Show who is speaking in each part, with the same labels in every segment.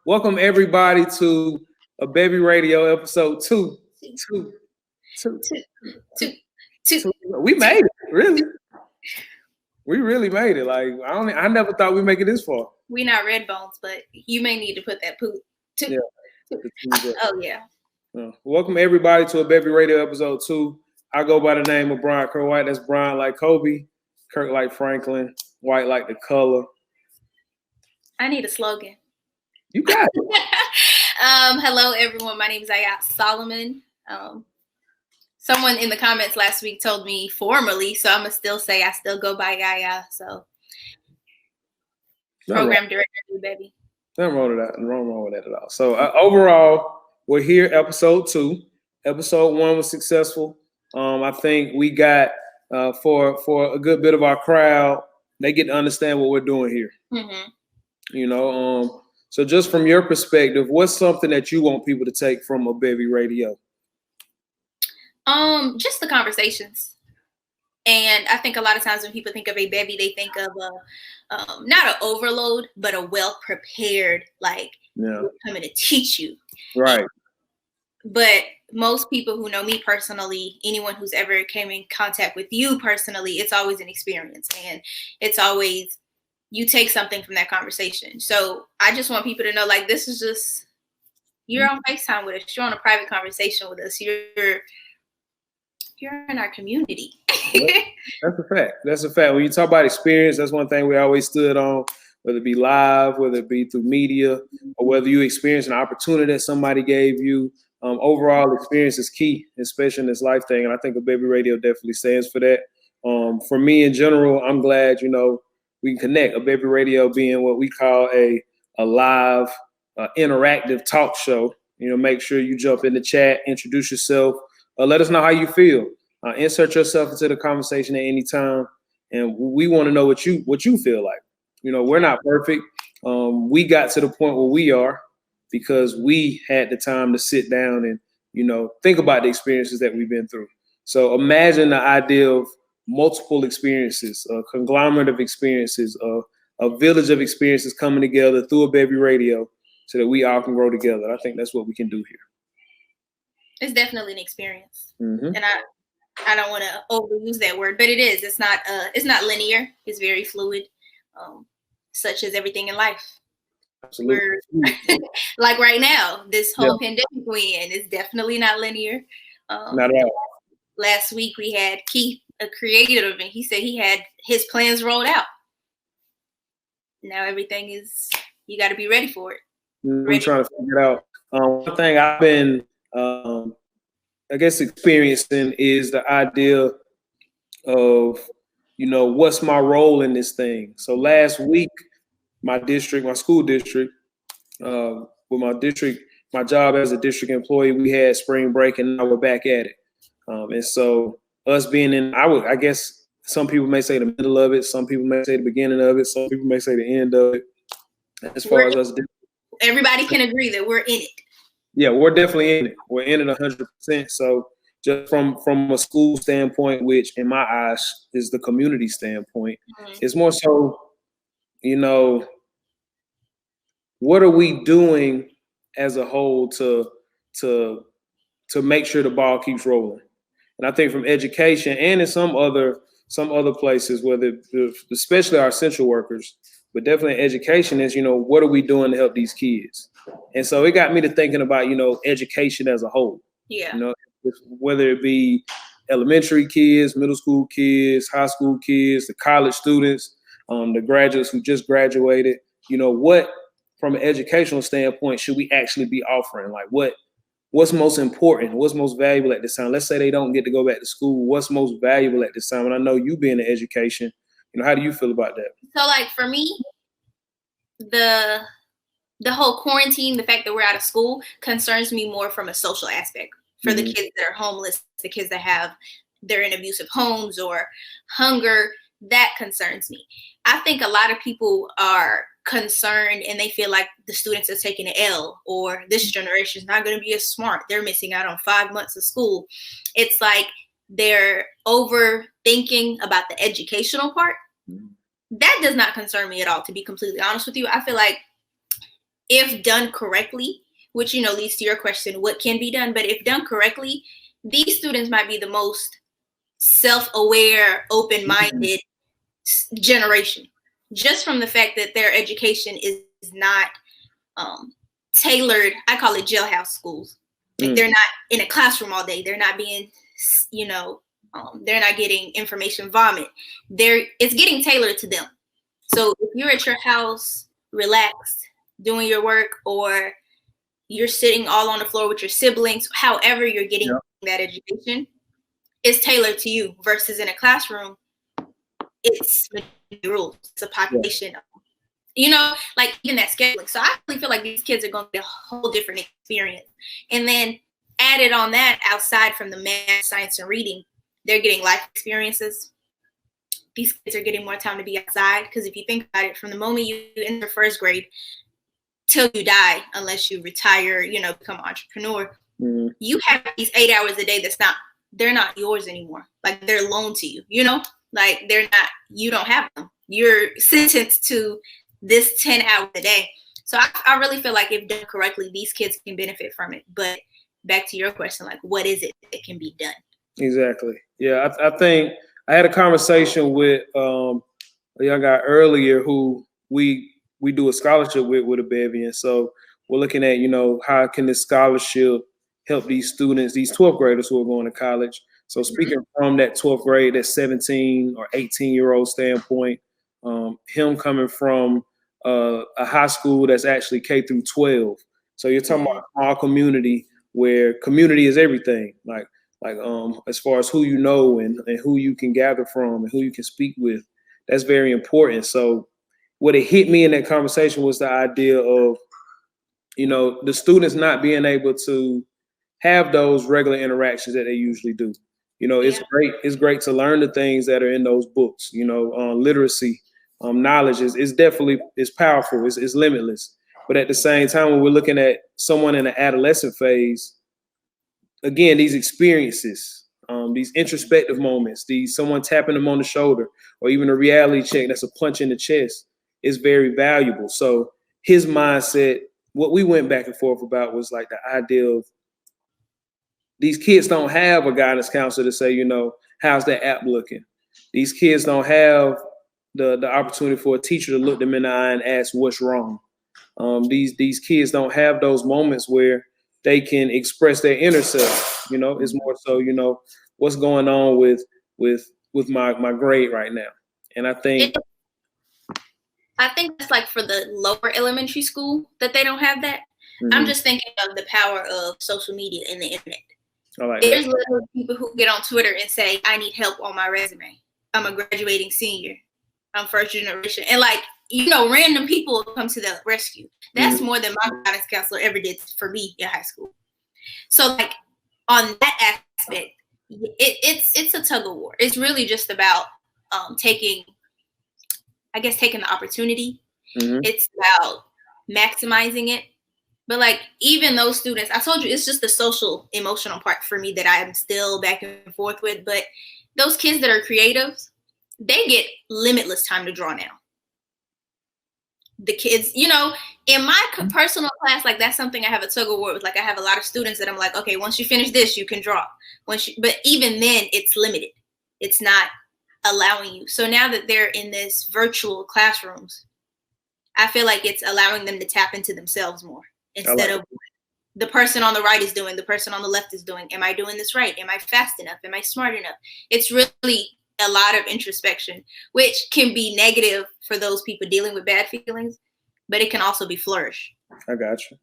Speaker 1: Welcome everybody to A.Bevy Radio episode two. Two. We made it, really. We really made it. Like I never thought we'd make it this far.
Speaker 2: We not red bones, but you may need to put that poop.
Speaker 1: Yeah.
Speaker 2: Oh yeah.
Speaker 1: Welcome everybody to A.Bevy Radio episode 2. I go by the name of Bryant Kirk White. That's Bryant like Kobe, Kirk like Franklin, White like the color.
Speaker 2: I need a slogan.
Speaker 1: You got it.
Speaker 2: Hello everyone. My name is Ayat Soluiman. Someone in the comments last week told me formally, so I'm gonna still say I still go by Yaya. So program director, baby.
Speaker 1: Nothing wrong with that at all. So overall, we're here, episode 2. Episode 1 was successful. I think we got for a good bit of our crowd, they get to understand what we're doing here. Mm-hmm. So just from your perspective, what's something that you want people to take from A.Bevy Radio?
Speaker 2: Just the conversations. And I think a lot of times when people think of A.Bevy, they think of not an overload, but a well-prepared, we're coming to teach you.
Speaker 1: Right.
Speaker 2: But most people who know me personally, anyone who's ever came in contact with you personally, it's always an experience. And it's always, you take something from that conversation. So I just want people to know, this is just, you're on FaceTime with us. You're on a private conversation with us. You're in our community.
Speaker 1: That's a fact. That's a fact. When you talk about experience, that's one thing we always stood on, whether it be live, whether it be through media, or whether you experience an opportunity that somebody gave you. Overall experience is key, especially in this life thing. And I think A.Bevy Radio definitely stands for that. For me in general, I'm glad, we can connect. A.Bevy Radio being what we call a live, interactive talk show. Make sure you jump in the chat, introduce yourself, let us know how you feel. Insert yourself into the conversation at any time, and we want to know what you feel like. We're not perfect. We got to the point where we are because we had the time to sit down and think about the experiences that we've been through. So imagine the idea of multiple experiences, a conglomerate of experiences, a village of experiences coming together through A.Bevy Radio so that we all can grow together. I think that's what we can do here.
Speaker 2: It's definitely an experience. Mm-hmm. And I don't want to overuse that word, but it is. It's not linear. It's very fluid, such as everything in life.
Speaker 1: Absolutely.
Speaker 2: Like right now, this whole pandemic we're in is definitely not linear.
Speaker 1: Not at all.
Speaker 2: Last week we had Keith, a creative, and he said he had his plans rolled out. Now everything is, you got to be ready for it.
Speaker 1: We're trying to figure it out. One thing I've been experiencing is the idea of, what's my role in this thing. So last week, my school district, with my job as a district employee, we had spring break and now we're back at it. And so us being in, I guess some people may say the middle of it, some people may say the beginning of it, some people may say the end of it. As far as us,
Speaker 2: everybody can agree that we're in it.
Speaker 1: Yeah, we're definitely in it. We're in it 100%. So just from a school standpoint, which in my eyes is the community standpoint, it's more so, what are we doing as a whole to make sure the ball keeps rolling? And I think from education and in some other places, especially our essential workers, but definitely education is, what are we doing to help these kids? And so it got me to thinking about, education as a whole.
Speaker 2: Yeah.
Speaker 1: Whether it be elementary kids, middle school kids, high school kids, the college students, the graduates who just graduated, what from an educational standpoint should we actually be offering? Like what's most important? What's most valuable at this time? Let's say they don't get to go back to school. What's most valuable at this time? And I know you being in education, how do you feel about that?
Speaker 2: So for me, the whole quarantine, the fact that we're out of school concerns me more from a social aspect for the kids that are homeless, the kids that they're in abusive homes or hunger. That concerns me. I think a lot of people are concerned and they feel like the students are taking an L or this generation is not going to be as smart. They're missing out on 5 months of school. It's like they're overthinking about the educational part. That does not concern me at all, to be completely honest with you. I feel like if done correctly, which, leads to your question, what can be done? But if done correctly, these students might be the most self-aware, open-minded generation, just from the fact that their education is not tailored. I call it jailhouse schools. Like they're not in a classroom all day. They're not being, they're not getting information vomit. It's getting tailored to them. So if you're at your house, relaxed, doing your work, or you're sitting all on the floor with your siblings, however you're getting that education, it's tailored to you, versus in a classroom, it's rules, it's a population, like even that scheduling. So I really feel like these kids are going to get a whole different experience. And then added on that, outside from the math, science, and reading, they're getting life experiences. These kids are getting more time to be outside, because if you think about it, from the moment you enter first grade till you die, unless you retire, become an entrepreneur, you have these 8 hours a day they're not yours anymore. Like they're loaned to you, like you don't have them. You're sentenced to this 10 hours a day. So I really feel like if done correctly, these kids can benefit from it. But back to your question, like, what is it that can be done?
Speaker 1: Exactly. Yeah, I think I had a conversation with a young guy earlier who we do a scholarship with A.Bevy. And so we're looking at, how can this scholarship help these students, these 12th graders who are going to college. So speaking from that 12th grade, that 17 or 18-year-old standpoint, him coming from a high school that's actually K through 12. So you're talking about a small community where community is everything. Like as far as who you know and who you can gather from and who you can speak with, that's very important. So what it hit me in that conversation was the idea of, the students not being able to have those regular interactions that they usually do. It's great to learn the things that are in those books. Literacy, knowledge is definitely powerful. It's limitless. But at the same time, when we're looking at someone in the adolescent phase, again, these experiences, these introspective moments, someone tapping them on the shoulder, or even a reality check that's a punch in the chest, is very valuable. So his mindset, what we went back and forth about, was like the idea of these kids don't have a guidance counselor to say, how's that app looking? These kids don't have the opportunity for a teacher to look them in the eye and ask what's wrong. These kids don't have those moments where they can express their inner self. It's more so, what's going on with my grade right now. And I think
Speaker 2: it's like for the lower elementary school that they don't have that. I'm just thinking of the power of social media and the internet. There's little people who get on Twitter and say, I need help on my resume. I'm a graduating senior. I'm first generation. And random people come to the rescue. That's more than my guidance counselor ever did for me in high school. So on that aspect, it's a tug of war. It's really just about taking the opportunity. It's about maximizing it. But even those students, I told you, it's just the social emotional part for me that I'm still back and forth with. But those kids that are creatives, they get limitless time to draw now. The kids, in my personal class, that's something I have a tug of war with. I have a lot of students that I'm like, okay, once you finish this, you can draw. But even then, it's limited. It's not allowing you. So now that they're in this virtual classrooms, I feel like it's allowing them to tap into themselves more. Instead of the person on the right is doing, the person on the left is doing. Am I doing this right? Am I fast enough? Am I smart enough? It's really a lot of introspection, which can be negative for those people dealing with bad feelings, but it can also be flourish.
Speaker 1: I got you.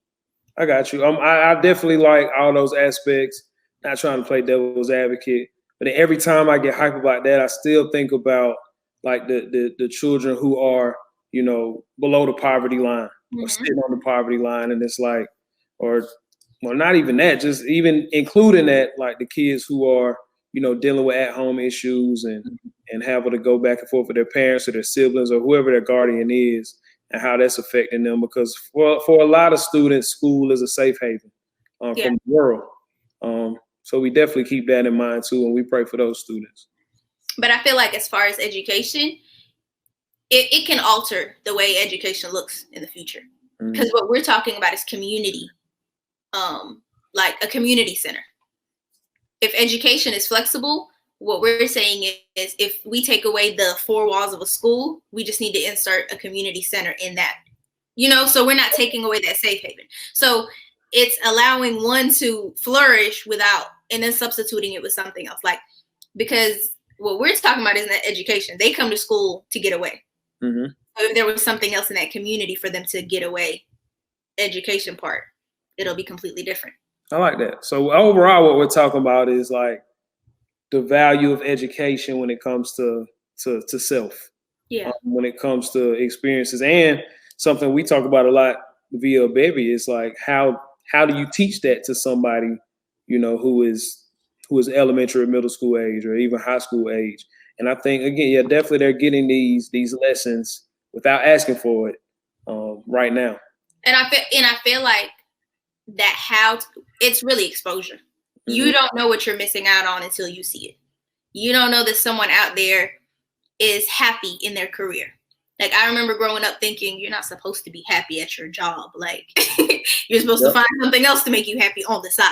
Speaker 1: I definitely like all those aspects. Not trying to play devil's advocate, but every time I get hype about that, I still think about the children who are, below the poverty line. Or sitting on the poverty line, and it's not even that, just even including that, the kids who are, dealing with at-home issues and having to go back and forth with their parents or their siblings or whoever their guardian is, and how that's affecting them. Because for a lot of students, school is a safe haven from the world. So we definitely keep that in mind too, and we pray for those students.
Speaker 2: But I feel like as far as education, it can alter the way education looks in the future. Because what we're talking about is community, like a community center. If education is flexible, what we're saying is if we take away the four walls of a school, we just need to insert a community center in that, so we're not taking away that safe haven. So it's allowing one to flourish and then substituting it with something else. Like, because what we're talking about isn't that education. They come to school to get away. So if there was something else in that community for them to get away, education part, it'll be completely different.
Speaker 1: I like that. So overall, what we're talking about is like the value of education when it comes to self.
Speaker 2: Yeah.
Speaker 1: When it comes to experiences, and something we talk about a lot via A.Bevy is like how do you teach that to somebody, who is elementary or middle school age or even high school age. And I think again, definitely they're getting these lessons without asking for it right now.
Speaker 2: And I feel like that it's really exposure. You don't know what you're missing out on until you see it. You don't know that someone out there is happy in their career. Like, I remember growing up thinking you're not supposed to be happy at your job. Like, you're supposed to find something else to make you happy on the side.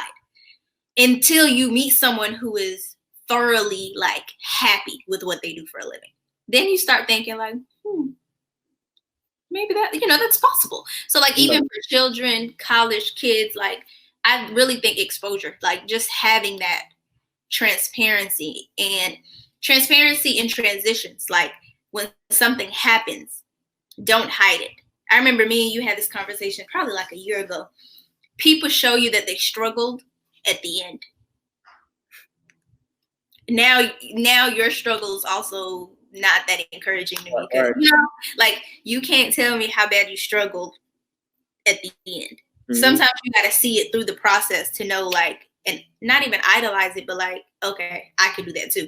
Speaker 2: Until you meet someone who is thoroughly like happy with what they do for a living. Then you start thinking like, maybe that, that's possible. So like even for children, college kids, like I really think exposure, like just having that transparency in transitions. Like when something happens, don't hide it. I remember me and you had this conversation probably like a year ago. People show you that they struggled at the end. Now your struggle is also not that encouraging to me because like you can't tell me how bad you struggled at the end. Sometimes you got to see it through the process to know, like, and not even idolize it, but like, okay, I could do that too.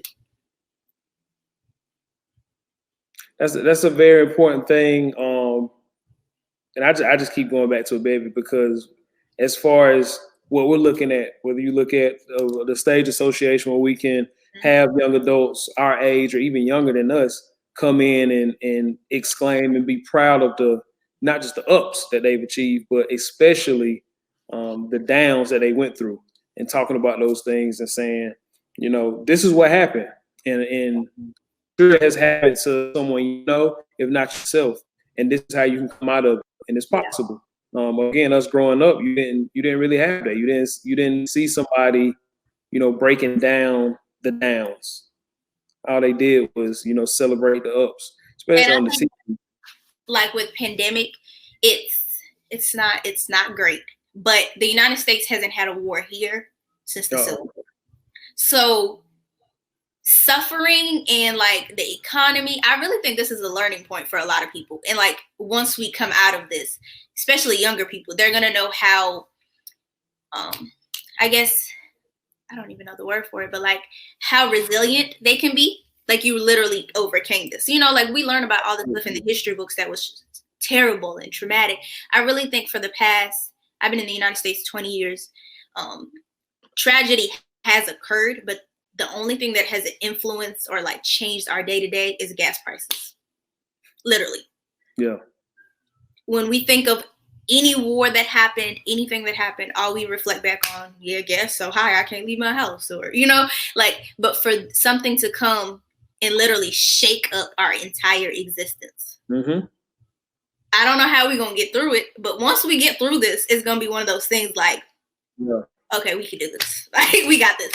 Speaker 1: That's a very important thing. And I just keep going back to A.Bevy because as far as what we're looking at, whether you look at the stage association where we can have young adults our age or even younger than us come in and exclaim and be proud of not just the ups that they've achieved, but especially the downs that they went through, and talking about those things and saying, this is what happened. And sure it has happened to someone, if not yourself. And this is how you can come out of it. And it's possible. Again, us growing up, you didn't really have that. You didn't see somebody, breaking down the downs. All they did was, celebrate the ups, especially on the TV.
Speaker 2: Like with pandemic, it's not great. But the United States hasn't had a war here since the Civil War. So suffering and like the economy, I really think this is a learning point for a lot of people. And like once we come out of this, especially younger people, they're gonna know how I guess I don't even know the word for it, but like how resilient they can be. Like you literally overcame this. Like we learn about all this stuff in the history books that was terrible and traumatic. I really think for the past, I've been in the United States 20 years, tragedy has occurred, but the only thing that has influenced or like changed our day to day is gas prices. Literally. Yeah. When we think of any war that happened, anything that happened, all we reflect back on, gas so high, I can't leave my house, or, but for something to come and literally shake up our entire existence. I don't know how we're going to get through it, but once we get through this, it's going to be one of those things like, okay, we can do this. Like, we got this,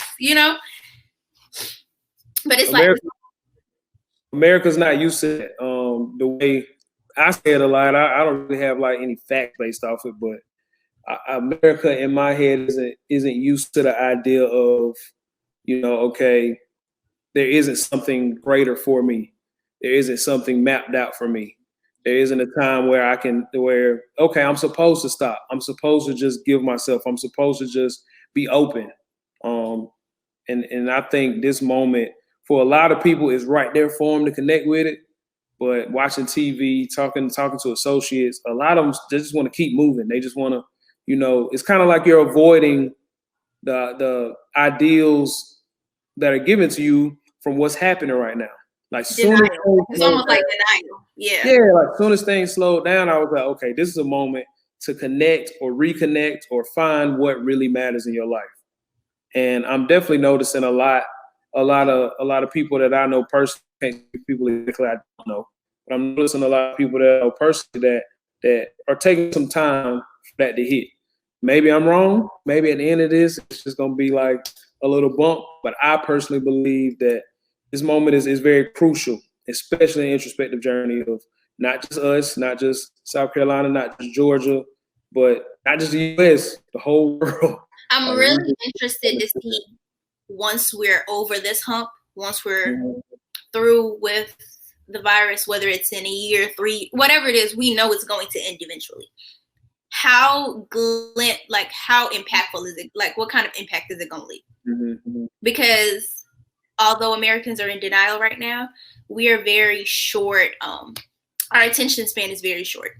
Speaker 2: But it's
Speaker 1: America's not used to it. The way I say it a lot, I don't really have like any fact based off it, but America in my head isn't used to the idea of, okay, there isn't something greater for me. There isn't something mapped out for me. There isn't a time where okay, I'm supposed to stop. I'm supposed to just give myself. I'm supposed to just be open. And I think this moment for a lot of people is right there for them to connect with it. But watching TV, talking to associates, a lot of them they just want to keep moving. They just want to, it's kind of like you're avoiding the ideals that are given to you from what's happening right now. Like it's almost
Speaker 2: like denial. Yeah.
Speaker 1: Yeah. Like soon as things slowed down, I was like, okay, this is a moment to connect or reconnect or find what really matters in your life. And I'm definitely noticing a lot of people that I know personally, people exactly I don't know, but I'm noticing a lot of people that I know personally that are taking some time for that to hit. Maybe I'm wrong. Maybe at the end of this, it's just gonna be like a little bump. But I personally believe that this moment is very crucial, especially in the introspective journey of not just us, not just South Carolina, not just Georgia, but not just the US, the whole world.
Speaker 2: I'm really interested to see once we're over this hump, once we're through with the virus, whether it's in a year, 3, whatever it is, we know it's going to end eventually. How impactful is it? Like, what kind of impact is it going to leave?
Speaker 1: Mm-hmm.
Speaker 2: Because although Americans are in denial right now, we are very short. Our attention span is very short.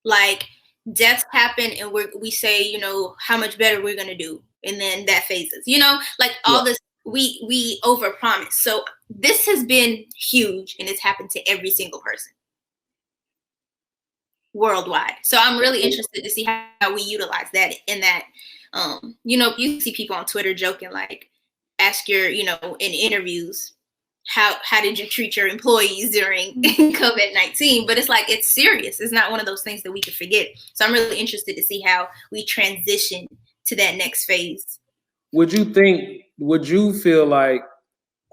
Speaker 2: Like, deaths happen and we say, you know, how much better we're going to do. And then that phases, you know, like all this, we overpromise. So this has been huge and it's happened to every single person worldwide. So I'm really interested to see how we utilize that in that, you know, you see people on Twitter joking, like, ask your, you know, in interviews, how did you treat your employees during COVID-19? But it's like, it's serious. It's not one of those things that we can forget. So I'm really interested to see how we transition to that next phase.
Speaker 1: Would you feel like,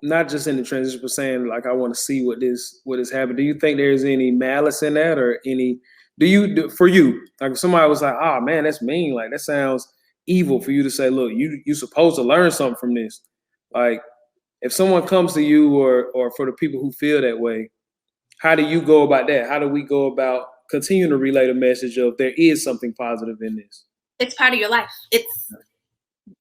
Speaker 1: not just in the transition, but saying like, I want to see what is happening. Do you think there's any malice in that, or any, for you, like if somebody was like, oh man, that's mean. Like that sounds evil for you to say, look, you're supposed to learn something from this. Like if someone comes to you or for the people who feel that way, how do you go about that? How do we go about continuing to relay the message of there is something positive in this?
Speaker 2: It's part of your life.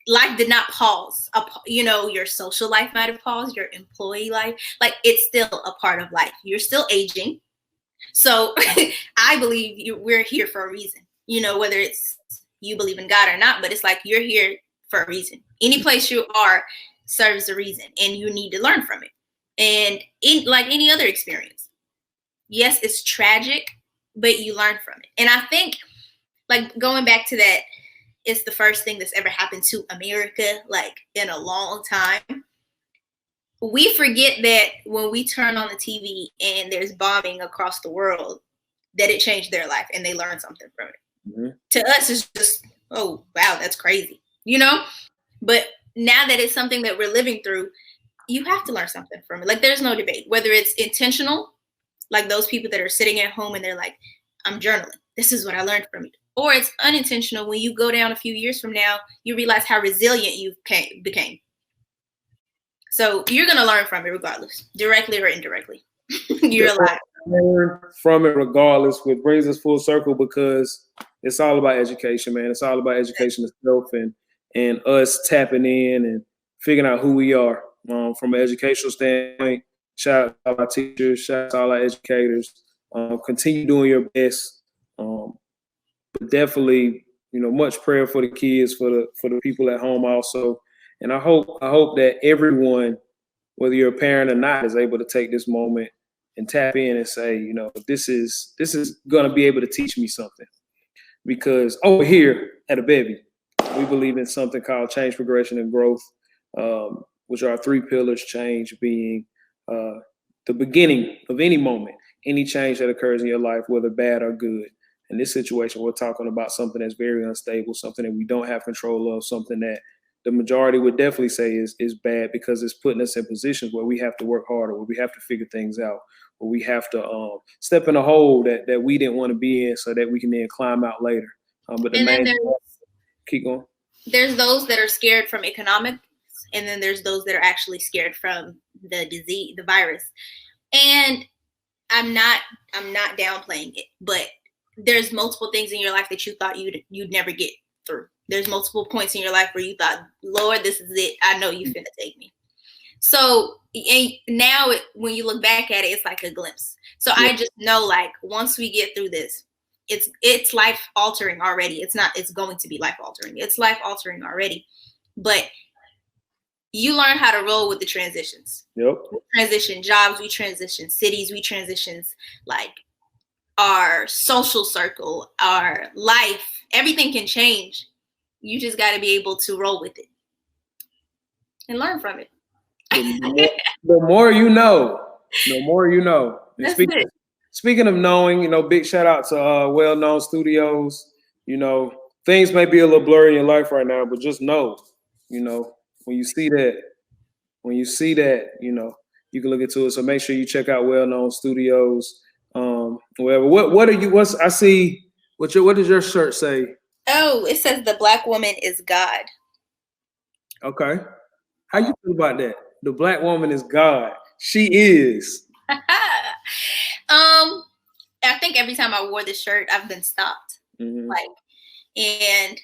Speaker 2: Life did not pause. You know, your social life might have paused, your employee life. Like, it's still a part of life. You're still aging. So I believe we're here for a reason, you know, whether it's you believe in God or not, but it's like you're here for a reason. Any place you are serves a reason and you need to learn from it. And like any other experience, yes, it's tragic, but you learn from it. And I think, like, going back to that, it's the first thing that's ever happened to America, like, in a long time. We forget that when we turn on the TV and there's bombing across the world, that it changed their life and they learned something from it. Mm-hmm. To us, it's just, oh, wow, that's crazy, you know? But now that it's something that we're living through, you have to learn something from it. Like, there's no debate, whether it's intentional, like those people that are sitting at home and they're like, I'm journaling. This is what I learned from it. Or it's unintentional. When you go down a few years from now, you realize how resilient you became. So you're going to learn from it regardless, directly or indirectly. You're alive.
Speaker 1: Learn from it regardless, which brings us full circle, because it's all about education, man. It's all about education itself and us tapping in and figuring out who we are from an educational standpoint. Shout out to all our teachers, shout out to all our educators. Continue doing your best. But definitely, you know, much prayer for the kids, for the people at home also. And I hope that everyone, whether you're a parent or not, is able to take this moment and tap in and say, you know, this is going to be able to teach me something. Because over here at A.Bevy, we believe in something called change, progression, and growth, which are our 3 pillars, change being the beginning of any moment, any change that occurs in your life, whether bad or good. In this situation, we're talking about something that's very unstable, something that we don't have control of, something that the majority would definitely say is bad, because it's putting us in positions where we have to work harder, where we have to figure things out, where we have to step in a hole that we didn't want to be in so that we can then climb out later. But the main keep going.
Speaker 2: There's those that are scared from economics, and then there's those that are actually scared from the disease, the virus. And I'm not downplaying it, but there's multiple things in your life that you thought you'd never get through. There's multiple points in your life where you thought, Lord, this is it. I know you finna take me. So now when you look back at it, it's like a glimpse. So yeah. I just know, like, once we get through this, it's life altering already. It's going to be life altering. It's life altering already. But you learn how to roll with the transitions.
Speaker 1: Yep.
Speaker 2: We transition jobs, we transition cities, we transitions like our social circle, our life, everything can change. You just got to be able to roll with it and learn from it.
Speaker 1: The more you know, the more you know. Speaking of knowing, big shout out to Well Known Studios. Things may be a little blurry in your life right now, but just know, when you see that, you can look into it. So make sure you check out Well Known Studios. Whatever. What are you? I see. What does your shirt say?
Speaker 2: Oh, it says the Black woman is God.
Speaker 1: Okay. How you feel about that? The Black woman is God. She is.
Speaker 2: I think every time I wore this shirt, I've been stopped.
Speaker 1: Mm-hmm.
Speaker 2: And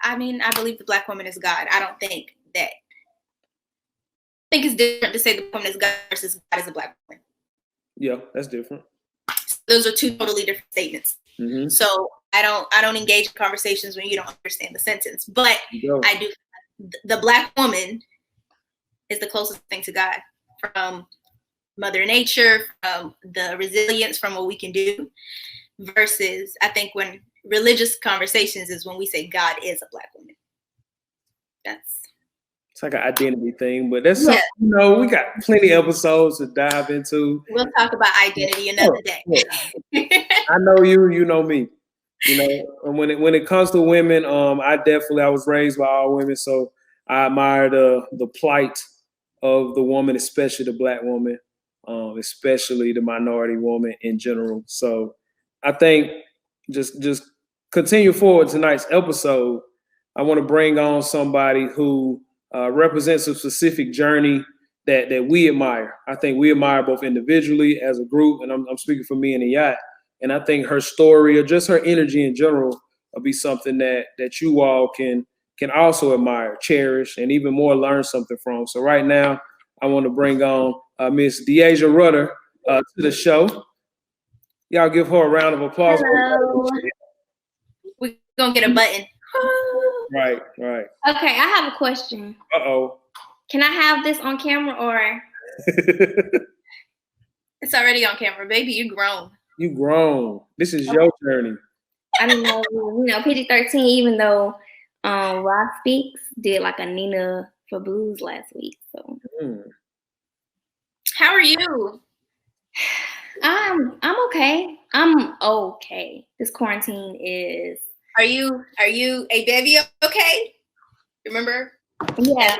Speaker 2: I mean, I believe the Black woman is God. I don't think that. I think it's different to say the woman is God versus God is a Black woman.
Speaker 1: Yeah, that's different.
Speaker 2: Those are two totally different statements.
Speaker 1: Mm-hmm.
Speaker 2: So I don't engage in conversations when you don't understand the sentence. But I do. The Black woman is the closest thing to God, from Mother Nature, from the resilience, from what we can do, versus I think when religious conversations is when we say God is a Black woman.
Speaker 1: It's like an identity thing, but that's something, we got plenty of episodes to dive into.
Speaker 2: We'll talk about identity another day.
Speaker 1: I know you know me. And when it comes to women, I was raised by all women, so I admire the plight of the woman, especially the Black woman, especially the minority woman in general. So I think just continue forward tonight's episode. I want to bring on somebody who represents a specific journey that we admire. I think we admire both individually as a group, and I'm speaking for me and Ayat. And I think her story or just her energy in general will be something that you all can also admire, cherish, and even more learn something from. So right now, I want to bring on Miss Deasia Rudder to the show. Y'all give her a round of applause.
Speaker 2: Hello. We're going to get a button.
Speaker 1: Right.
Speaker 3: Okay, I have a question.
Speaker 1: Uh-oh.
Speaker 3: Can I have this on camera or?
Speaker 2: It's already on camera. Baby, you grown.
Speaker 1: You grown. This is your journey.
Speaker 3: I don't know, PG-13, even though Rock Speaks did like a Nina for Blues last week. So.
Speaker 2: How are you?
Speaker 3: I'm okay. I'm okay. This quarantine is.
Speaker 2: Are you A.Bevy okay? Remember?
Speaker 3: Yeah.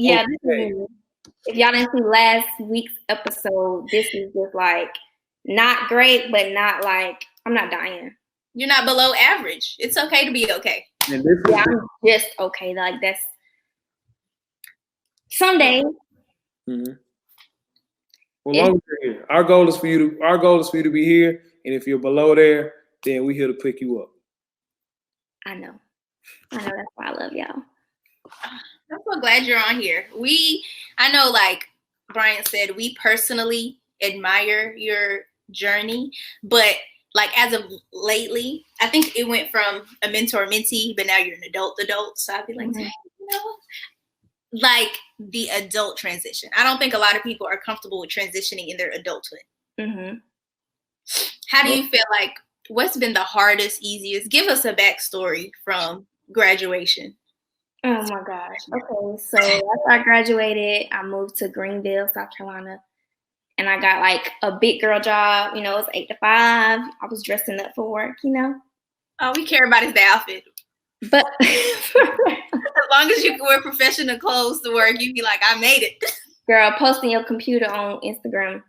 Speaker 1: Okay.
Speaker 3: If y'all didn't see last week's episode, this is just like not great, but not like I'm not dying.
Speaker 2: You're not below average. It's okay to be okay.
Speaker 3: I'm just okay. Like that's someday.
Speaker 1: Mm-hmm. Well, long as you're here. Our goal is for you to be here, and if you're below there, then we're here to pick you up.
Speaker 3: I know. That's why I love y'all.
Speaker 2: I'm so glad you're on here. I know, like Bryant said, we personally admire your journey, but like as of lately, I think it went from a mentor-mentee, but now you're an adult. So I'd be like, like the adult transition. I don't think a lot of people are comfortable with transitioning in their adulthood.
Speaker 3: Mm-hmm.
Speaker 2: How do you feel like? What's been the hardest, easiest? Give us a backstory from graduation.
Speaker 3: Oh my gosh. Okay, so after I graduated, I moved to Greenville, South Carolina, and I got like a big girl job. It was 8 to 5. I was dressing up for work.
Speaker 2: All we care about is the outfit.
Speaker 3: But
Speaker 2: as long as you can wear professional clothes to work, you be like, I made it.
Speaker 3: Girl, posting your computer on Instagram.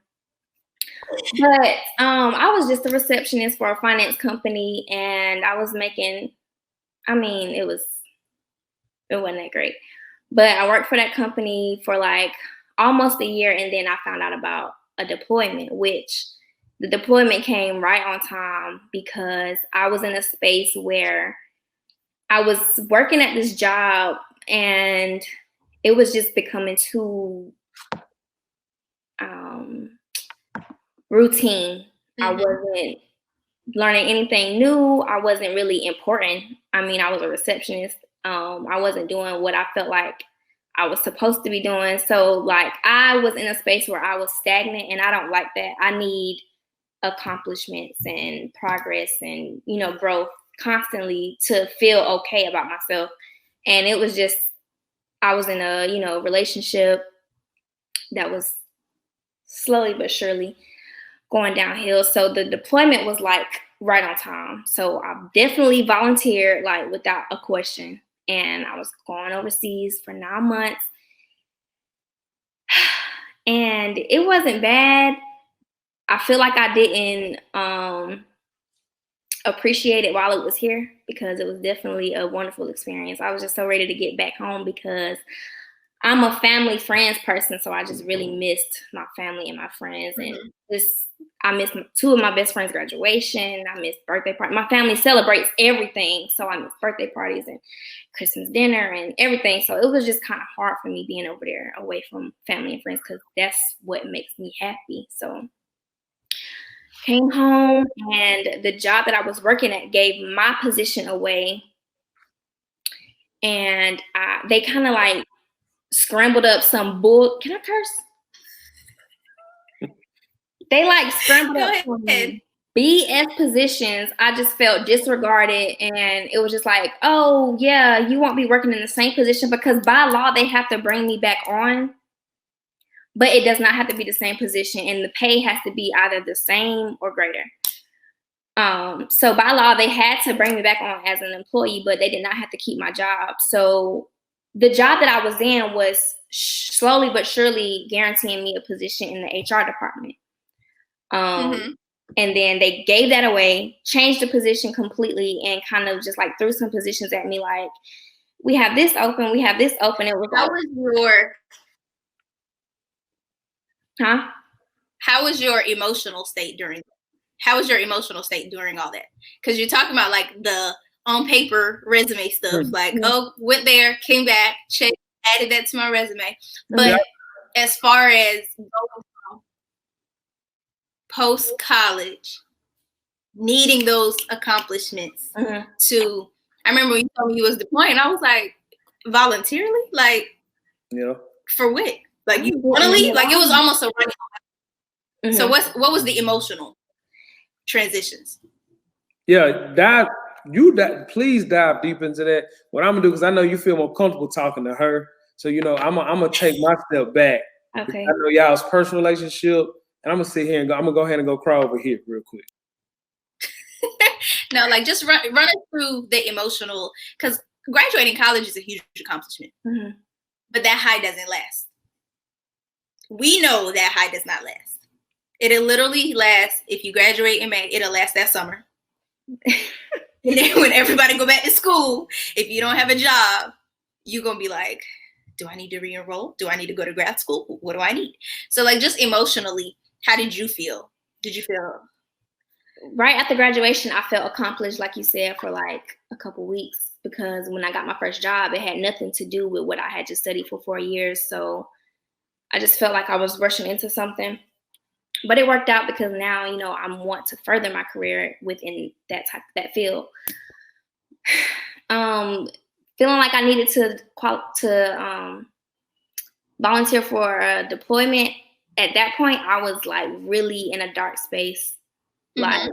Speaker 3: But I was just a receptionist for a finance company, and I was making. It wasn't that great, but I worked for that company for like almost a year, and then I found out about a deployment, which the deployment came right on time because I was in a space where I was working at this job and it was just becoming too routine. Mm-hmm. I wasn't learning anything new. I wasn't really important. I was a receptionist. I wasn't doing what I felt like I was supposed to be doing. So like I was in a space where I was stagnant, and I don't like that. I need accomplishments and progress and, you know, growth constantly to feel okay about myself. And it was just, I was in a, you know, relationship that was slowly but surely going downhill. So the deployment was like right on time. So I definitely volunteered like without a question. And I was going overseas for 9 months. And it wasn't bad. I feel like I didn't appreciate it while it was here because it was definitely a wonderful experience. I was just so ready to get back home because I'm a family friends person, so I just really missed my family and my friends. And I missed 2 of my best friends' graduation. I missed birthday parties. My family celebrates everything, so I missed birthday parties and Christmas dinner and everything. So it was just kind of hard for me being over there away from family and friends because that's what makes me happy. So came home, and the job that I was working at gave my position away, and they kind of like scrambled up some bull. Can I curse? They like scrambled up some BS positions. I just felt disregarded, and it was just like, oh yeah, you won't be working in the same position because by law they have to bring me back on, but it does not have to be the same position, and the pay has to be either the same or greater. So by law they had to bring me back on as an employee, but they did not have to keep my job. So the job that I was in was slowly but surely guaranteeing me a position in the HR department. And then they gave that away, changed the position completely, and kind of just like threw some positions at me like, we have this open, we have this open. It was
Speaker 2: How was your emotional state during all that? Because you're talking about like the on paper resume stuff, like, oh, went there, came back, checked, added that to my resume. But as far as post college, needing those accomplishments to, I remember when you told me you was deploying, I was like, voluntarily, like, for what? Like, you really, like, it was almost a running. So what was the emotional transitions?
Speaker 1: Please dive deep into that. What I'm gonna do, because I know you feel more comfortable talking to her, so you know I'm gonna take my step back.
Speaker 3: Okay.
Speaker 1: I know y'all's personal relationship, and I'm gonna sit here and I'm gonna go ahead and go crawl over here real quick.
Speaker 2: No, like just run us through the emotional, because graduating college is a huge accomplishment, but that high doesn't last. We know that high does not last. It'll literally last, if you graduate in May, it'll last that summer. And then when everybody go back to school, if you don't have a job, you're going to be like, do I need to re-enroll? Do I need to go to grad school? What do I need? So like just emotionally, how did you feel? Did you feel?
Speaker 3: Right after graduation, I felt accomplished, like you said, for like a couple weeks, because when I got my first job, it had nothing to do with what I had just studied for 4 years. So I just felt like I was rushing into something. But it worked out because now, you know, I want to further my career within that field. Feeling like I needed to volunteer for a deployment. At that point, I was like really in a dark space. Like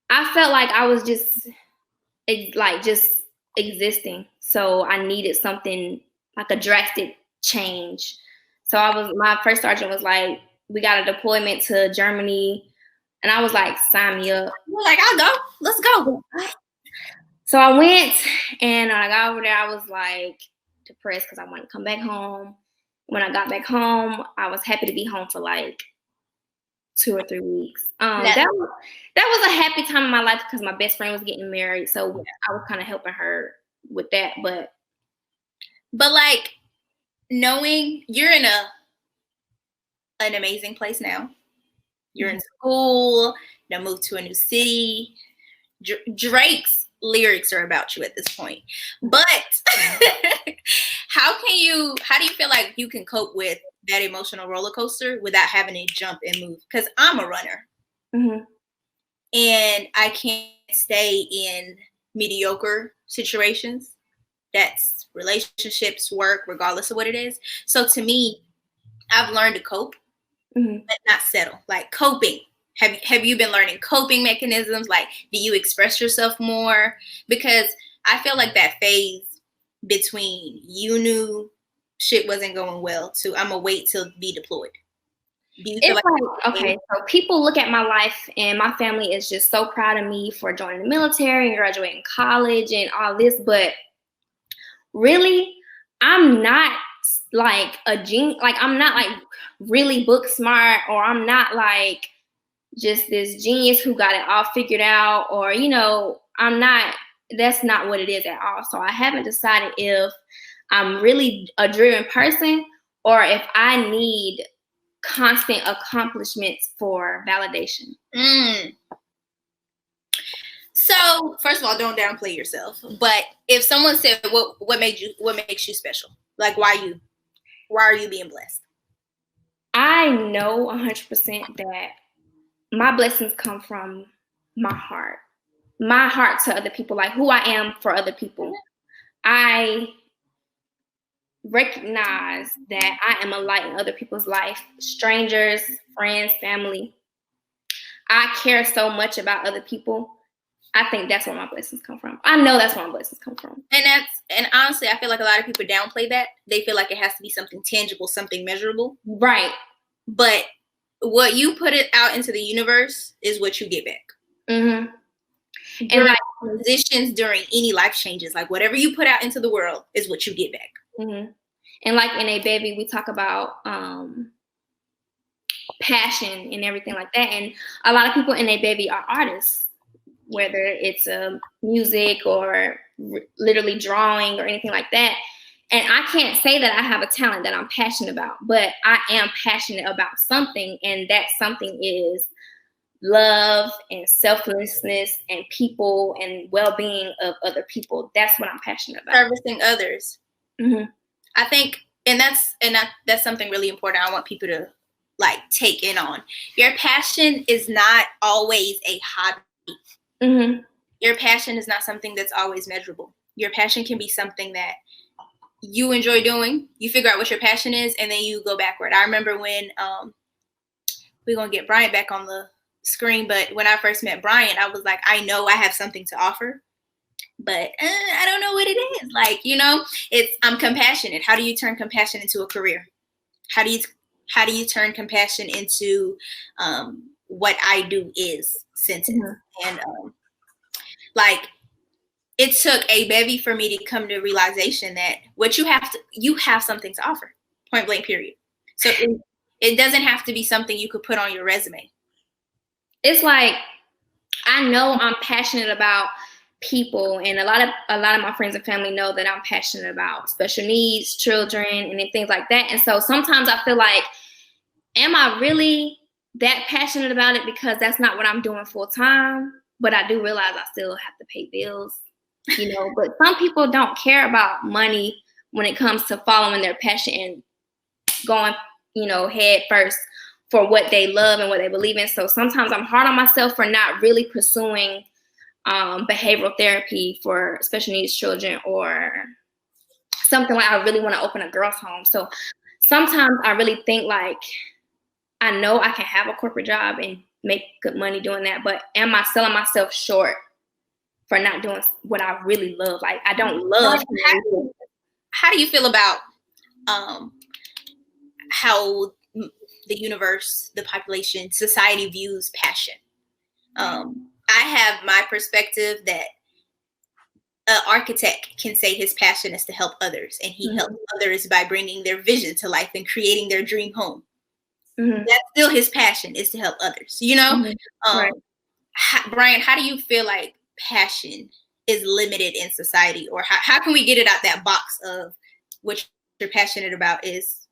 Speaker 3: I felt like I was just existing. So I needed something like a drastic change. So my first sergeant was like, we got a deployment to Germany. And I was like, sign me up.
Speaker 2: You're like, I'll go. Let's go.
Speaker 3: So I went, and when I got over there, I was like depressed because I wanted to come back home. When I got back home, I was happy to be home for like 2 or 3 weeks. That was a happy time in my life because my best friend was getting married. So I was kind of helping her with that. But
Speaker 2: like knowing you're in an amazing place now. You're in school, moved to a new city. Drake's lyrics are about you at this point. But how do you feel like you can cope with that emotional roller coaster without having to jump and move? Because I'm a runner. And I can't stay in mediocre situations. That's relationships, work, regardless of what it is. So to me, I've learned to cope, but not settle. Like coping Have you been learning coping mechanisms? Like, do you express yourself more? Because I feel like that phase between you knew shit wasn't going well to I'm gonna wait till be deployed. Do you feel like
Speaker 3: okay, so people look at my life and my family is just so proud of me for joining the military and graduating college and all this, but really, I'm not like a genius. Like, I'm not like really book smart, or I'm not like just this genius who got it all figured out, or, you know, that's not what it is at all. So I haven't decided if I'm really a driven person or if I need constant accomplishments for validation.
Speaker 2: So, first of all, don't downplay yourself. But if someone said, what makes you special? Like, why are you being blessed?
Speaker 3: I know 100% that my blessings come from my heart to other people, like who I am for other people. I recognize that I am a light in other people's life, strangers, friends, family. I care so much about other people. I think that's where my blessings come from. I know that's where my blessings come from.
Speaker 2: And honestly, I feel like a lot of people downplay that. They feel like it has to be something tangible, something measurable.
Speaker 3: Right.
Speaker 2: But what you put it out into the universe is what you get back.
Speaker 3: Mm-hmm.
Speaker 2: And like transitions during any life changes, like whatever you put out into the world is what you get back.
Speaker 3: Mm-hmm. And like in A.Bevy, we talk about passion and everything like that. And a lot of people in A.Bevy are artists, whether it's music or literally drawing or anything like that. And I can't say that I have a talent that I'm passionate about, but I am passionate about something, and that something is love and selflessness and people and well-being of other people. That's what I'm passionate about.
Speaker 2: Servicing others.
Speaker 3: Mm-hmm.
Speaker 2: I think, and that's something really important. I want people to like take in on. Your passion is not always a hobby.
Speaker 3: Mm-hmm.
Speaker 2: Your passion is not something that's always measurable. Your passion can be something that you enjoy doing. You figure out what your passion is, and then you go backward. I remember when we're gonna get Bryant back on the screen, but when I first met Bryant, I was like, I know I have something to offer, but I don't know what it is. Like, you know, I'm compassionate. How do you turn compassion into a career? How do you turn compassion into what I do is sentence? Mm-hmm. And like, it took A.Bevy for me to come to the realization that you have something to offer, point blank, period. So it doesn't have to be something you could put on your resume.
Speaker 3: It's like, I know I'm passionate about people, and a lot of my friends and family know that I'm passionate about special needs children and things like that. And so sometimes I feel like, am I really that passionate about it? Because that's not what I'm doing full time. But I do realize I still have to pay bills, you know. But some people don't care about money when it comes to following their passion and going, you know, head first for what they love and what they believe in. So sometimes I'm hard on myself for not really pursuing behavioral therapy for special needs children, or something like I really want to open a girls' home. So sometimes I really think like, I know I can have a corporate job and make good money doing that, but am I selling myself short for not doing what I really love? Like, I don't love.
Speaker 2: How do you feel about how the universe, the population, society views passion? I have my perspective that an architect can say his passion is to help others, and he helps others by bringing their vision to life and creating their dream home. That's still his passion, is to help others, you know? Right. Bryant, how do you feel like passion is limited in society, or how can we get it out that box of what you're passionate about is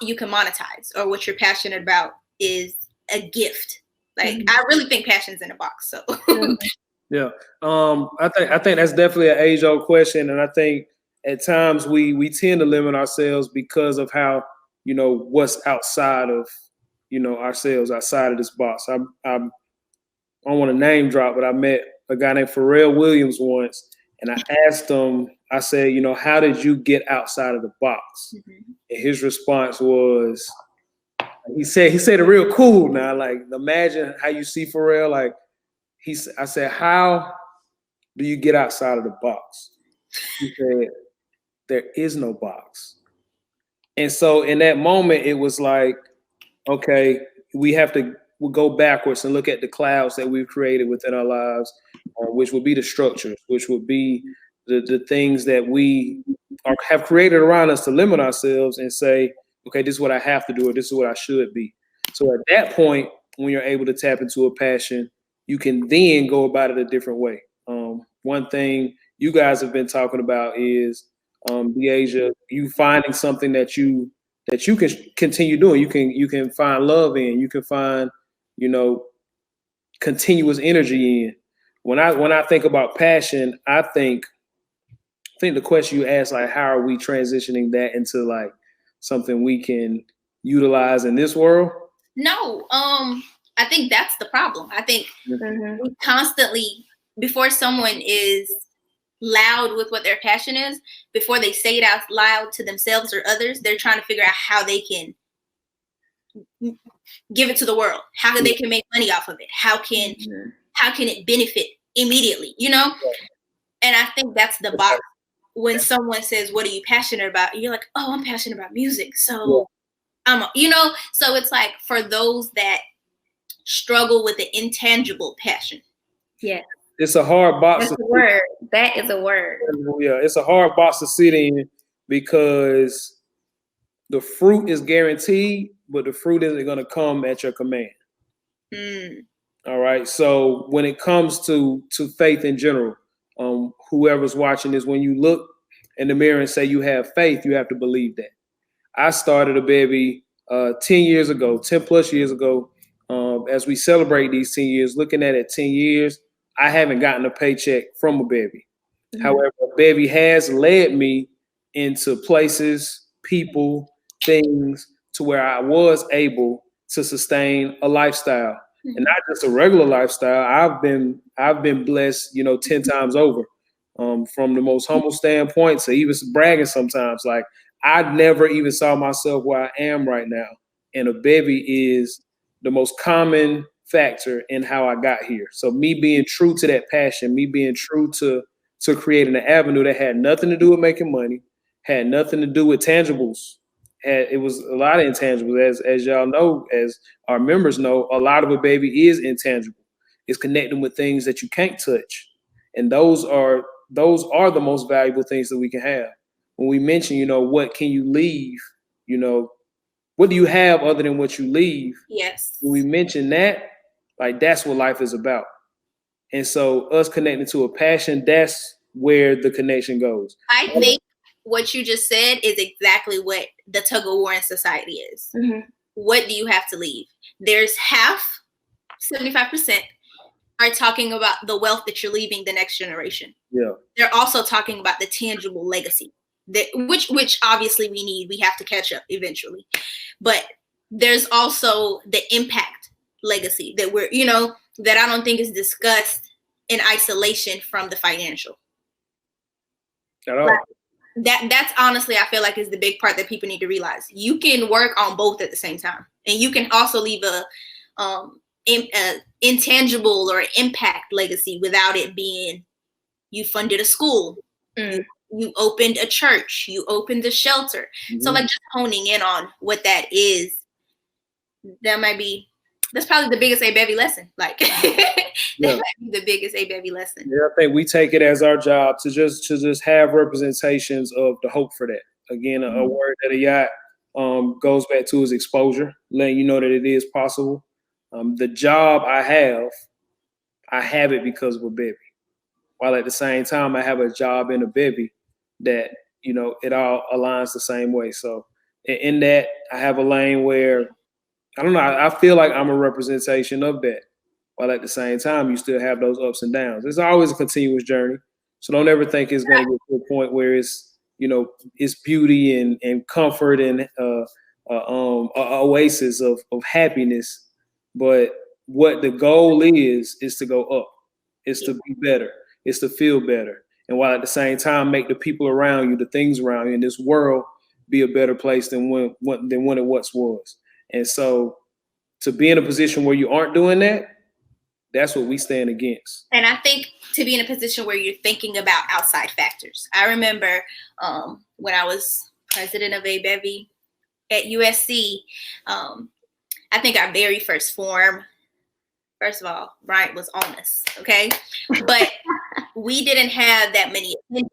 Speaker 2: you can monetize, or what you're passionate about is a gift? Like, I really think passion's in a box. So
Speaker 1: yeah, I think that's definitely an age-old question, and I think at times we tend to limit ourselves because of how, you know, what's outside of, you know, ourselves, outside of this box. I don't want to name drop, but I met a guy named Pharrell Williams once, and I asked him, I said, you know, how did you get outside of the box? And his response was, He said it real cool now. Like, imagine how you see Pharrell. Like, I said, how do you get outside of the box? He said, there is no box. And so in that moment, it was like, okay, we'll go backwards and look at the clouds that we've created within our lives, which would be the structures, which would be the things that we have created around us to limit ourselves and say, okay, this is what I have to do, or this is what I should be. So at that point, when you're able to tap into a passion, you can then go about it a different way. One thing you guys have been talking about is Asia, you finding something that you can continue doing. You can find love in. You can find, continuous energy in. When I think about passion, I think the question you asked, like, how are we transitioning that into like something we can utilize in this world?
Speaker 2: No, I think that's the problem. I think we constantly, before someone is loud with what their passion is, before they say it out loud to themselves or others, they're trying to figure out how they can give it to the world, how they can make money off of it, how can it benefit immediately, And I think that's the box. When someone says, what are you passionate about? You're like, oh, I'm passionate about music. So so it's like for those that struggle with the intangible passion.
Speaker 3: Yeah.
Speaker 1: It's a hard box.
Speaker 3: That's a word. That is a word.
Speaker 1: Yeah, it's a hard box to sit in because the fruit is guaranteed, but the fruit isn't going to come at your command. All right. So when it comes to faith in general, whoever's watching this, when you look in the mirror and say you have faith, you have to believe that. I started A.Bevy 10 plus years ago. As we celebrate these 10 years, looking at it 10 years, I haven't gotten a paycheck from A.Bevy. However, A.Bevy has led me into places, people, things to where I was able to sustain a lifestyle, and not just a regular lifestyle. I've been blessed, 10 times over, from the most humble standpoint to even bragging sometimes. Like, I never even saw myself where I am right now, and A.Bevy is the most common factor in how I got here. So me being true to that passion, me being true to creating an avenue that had nothing to do with making money, had nothing to do with tangibles. It was a lot of intangibles, as y'all know, as our members know. A lot of A.Bevy is intangible. It's connecting with things that you can't touch, and those are the most valuable things that we can have. When we mention, what can you leave? What do you have other than what you leave?
Speaker 2: Yes.
Speaker 1: When we mention that, like, that's what life is about. And so us connecting to a passion, that's where the connection goes.
Speaker 2: I think what you just said is exactly what the tug of war in society is. What do you have to leave? There's 75% are talking about the wealth that you're leaving the next generation.
Speaker 1: Yeah.
Speaker 2: They're also talking about the tangible legacy, which obviously we have to catch up eventually. But there's also the impact legacy that that I don't think is discussed in isolation from the financial.
Speaker 1: At all.
Speaker 2: That's honestly, I feel like, is the big part that people need to realize. You can work on both at the same time, and you can also leave a intangible or impact legacy without it being you funded a school, you opened a church, you opened a shelter. So like just honing in on what that is, that's probably the biggest A.Bevy lesson. Like that might be the biggest A.Bevy lesson.
Speaker 1: Yeah, I think we take it as our job to just have representations of the hope for that. Again, a word that Ayat goes back to is exposure, letting you know that it is possible. The job I have it because of A.Bevy. While at the same time, I have a job in A.Bevy that, it all aligns the same way. So in that, I have a lane where, I don't know, I feel like I'm a representation of that. While at the same time, you still have those ups and downs. It's always a continuous journey. So don't ever think it's going to get to a point where it's, it's beauty and comfort and a oasis of happiness. But what the goal is to go up. It's to be better. It's to feel better. And while at the same time, make the people around you, the things around you in this world, be a better place than when it once was. And so to be in a position where you aren't doing that, that's what we stand against.
Speaker 2: And I think to be in a position where you're thinking about outside factors. I remember when I was president of A.Bevy at USC, I think our very first forum, first of all, Bryant was on us, okay? But we didn't have that many attendees.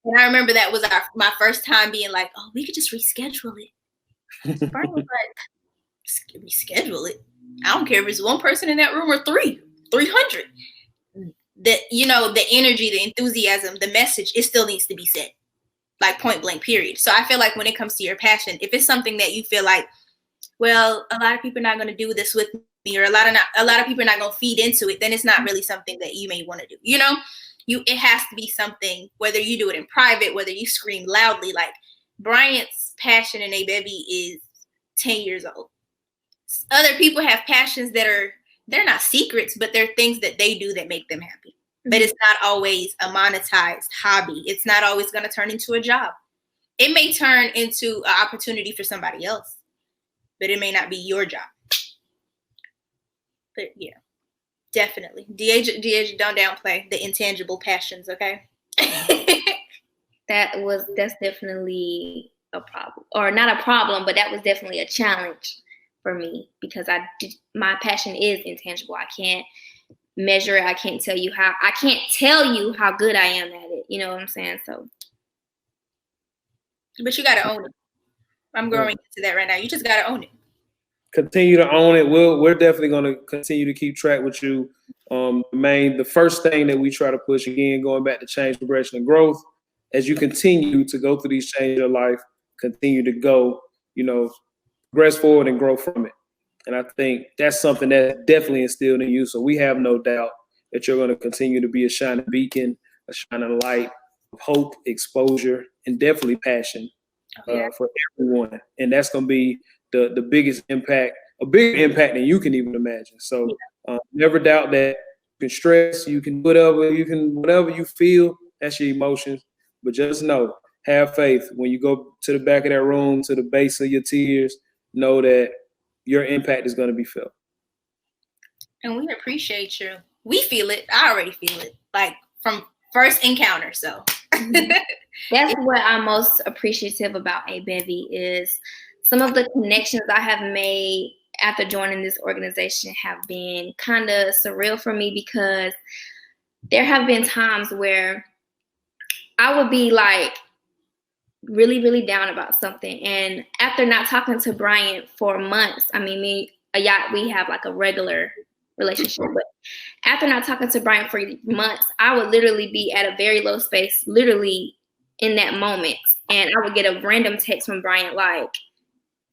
Speaker 2: And I remember that was my first time being like, oh, we could just reschedule it. Bryant was like, reschedule it? I don't care if it's one person in that room or 300. The energy, the enthusiasm, the message, it still needs to be said, like point blank, period. So I feel like when it comes to your passion, if it's something that you feel like, well, a lot of people are not going to do this with me, or a lot of people are not going to feed into it, then it's not really something that you may want to do. It has to be something, whether you do it in private, whether you scream loudly. Like Bryant's passion in A.Bevy is 10 years old. Other people have passions they're not secrets, but they're things that they do that make them happy. Mm-hmm. But it's not always a monetized hobby. It's not always going to turn into a job. It may turn into an opportunity for somebody else, but it may not be your job. But yeah, definitely. DH, don't downplay the intangible passions, okay?
Speaker 3: That's definitely a problem. Or not a problem, but that was definitely a challenge for me, because my passion is intangible. I can't measure it. I can't tell you how good I am at it. You know what I'm saying? So,
Speaker 2: but you got to own it. I'm growing into that right now. You just got to own it.
Speaker 1: Continue to own it. We're definitely going to continue to keep track with you. The first thing that we try to push, again, going back to change, progression, and growth, as you continue to go through these changes of life, continue to go, progress forward and grow from it. And I think that's something that's definitely instilled in you. So we have no doubt that you're going to continue to be a shining beacon, a shining light of hope, exposure, and definitely passion for everyone. And that's going to be the biggest impact, a bigger impact than you can even imagine. So never doubt that you can stress, you can whatever you feel, that's your emotions. But just know, have faith. When you go to the back of that room, to the base of your tears, know that your impact is going to be felt.
Speaker 2: And we appreciate you. We feel it. I already feel it, like from first encounter. So
Speaker 3: that's what I'm most appreciative about A.Bevy is some of the connections I have made after joining this organization have been kind of surreal for me, because there have been times where I would be like really, really down about something. And after not talking to Bryant for months, me, Ayat, we have like a regular relationship, but after not talking to Bryant for months, I would literally be at a very low space, literally in that moment. And I would get a random text from Bryant like,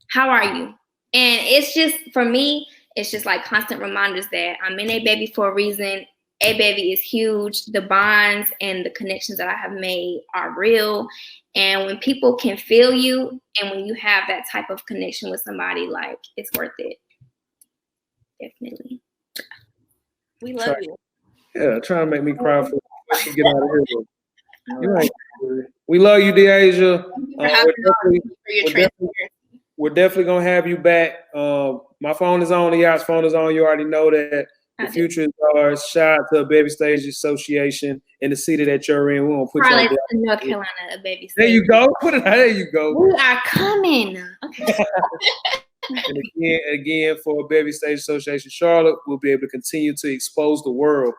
Speaker 3: how are you? And it's just, for me, it's just like constant reminders that I'm in A.Bevy for a reason. A.Bevy is huge. The bonds and the connections that I have made are real. And when people can feel you, and when you have that type of connection with somebody, like, it's worth it. Definitely.
Speaker 2: We love you.
Speaker 1: Yeah, trying to make me cry for get out of here. You're right. We love you, Deasia. We're definitely gonna have you back. My phone is on. Ayat's phone is on. You already know that. The future is ours. Shout out to A.Bevy Stage Association in the city that you're in. We're gonna put
Speaker 3: you in North Carolina, A.Bevy Stage.
Speaker 1: There you go. Put it. There you go.
Speaker 3: We are coming. Okay.
Speaker 1: And again, for A.Bevy Stage Association Charlotte, we'll be able to continue to expose the world,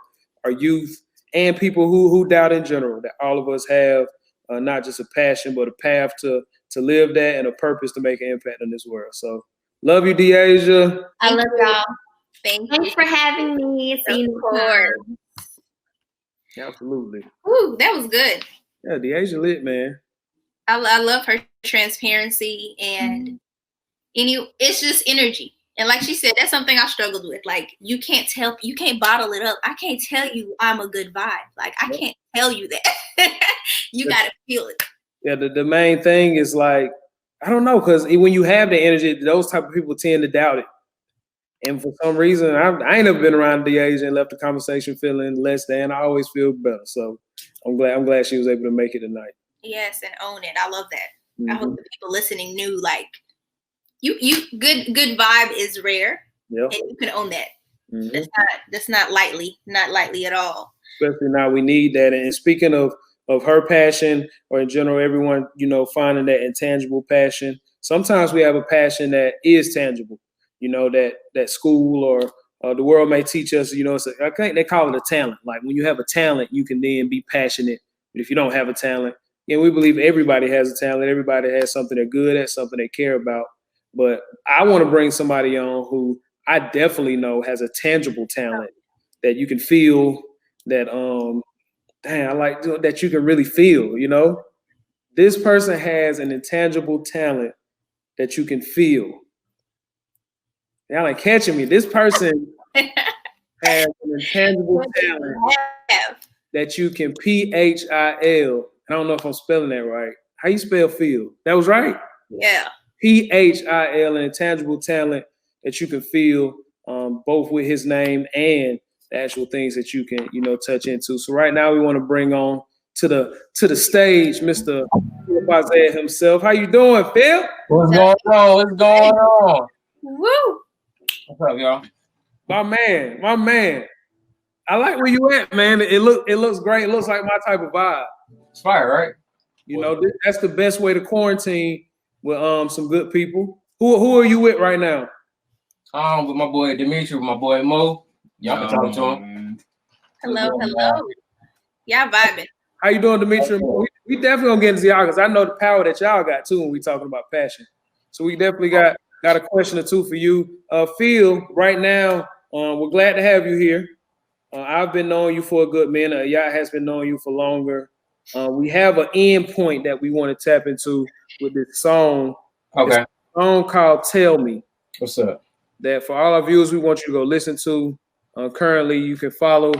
Speaker 1: our youth, and people who doubt in general, that all of us have not just a passion, but a path to live that and a purpose to make an impact in this world. So, love you, Deasia.
Speaker 3: I love y'all.
Speaker 2: Thanks
Speaker 3: for having me. See you next time.
Speaker 1: Absolutely.
Speaker 2: Ooh, that was good.
Speaker 1: Yeah, Deasia lit, man.
Speaker 2: I love her transparency and it's just energy. And like she said, that's something I struggled with. Like, you can't bottle it up. I can't tell you I'm a good vibe. Like, I can't tell you that. You got to feel it.
Speaker 1: Yeah, the main thing is like, I don't know, because when you have the energy, those type of people tend to doubt it. And for some reason, I ain't never been around Deasia and left the conversation feeling less than. I always feel better. So I'm glad she was able to make it tonight.
Speaker 2: Yes, and own it. I love that. I hope the people listening knew, like, Good vibe is rare.
Speaker 1: Yep.
Speaker 2: And you can own that. Mm-hmm. That's not lightly at all.
Speaker 1: Especially now, we need that. And speaking of her passion, or in general, everyone, finding that intangible passion. Sometimes we have a passion that is tangible, that school or the world may teach us, I think they call it a talent. Like when you have a talent, you can then be passionate. But if you don't have a talent, we believe everybody has a talent. Everybody has something they're good at, something they care about. But I want to bring somebody on who I definitely know has a tangible talent that you can feel, that I like that you can really feel, This person has an intangible talent that you can feel. Y'all ain't catching me. This person has an intangible talent that you can PHIL. I don't know if I'm spelling that right. How you spell feel? That was right?
Speaker 2: Yeah.
Speaker 1: PHIL, an intangible talent that you can feel, both with his name and the actual things that you can, touch into. So right now we want to bring on to the stage Mr. Phillip Isaiah himself. How you doing, Phil?
Speaker 4: What's going on?
Speaker 2: Woo!
Speaker 4: What's up, y'all?
Speaker 1: My man. I like where you at, man. It looks great. It looks like my type of vibe.
Speaker 4: It's fire, right?
Speaker 1: That's the best way to quarantine with some good people. Who are you with right now?
Speaker 4: With my boy Dimitri, with my boy Mo. Y'all can talk to him.
Speaker 2: Hello. Y'all vibing.
Speaker 1: How you doing, Dimitri? We definitely gonna get into y'all because I know the power that y'all got too when we talking about passion. So we definitely got a question or two for you. Phil, right now, we're glad to have you here. I've been knowing you for a good minute. Ayat has been knowing you for longer. We have an end point that we want to tap into with this song.
Speaker 4: Okay.
Speaker 1: It's a song called "Tell Me."
Speaker 4: What's up?
Speaker 1: That for all our viewers, we want you to go listen to. Currently, you can follow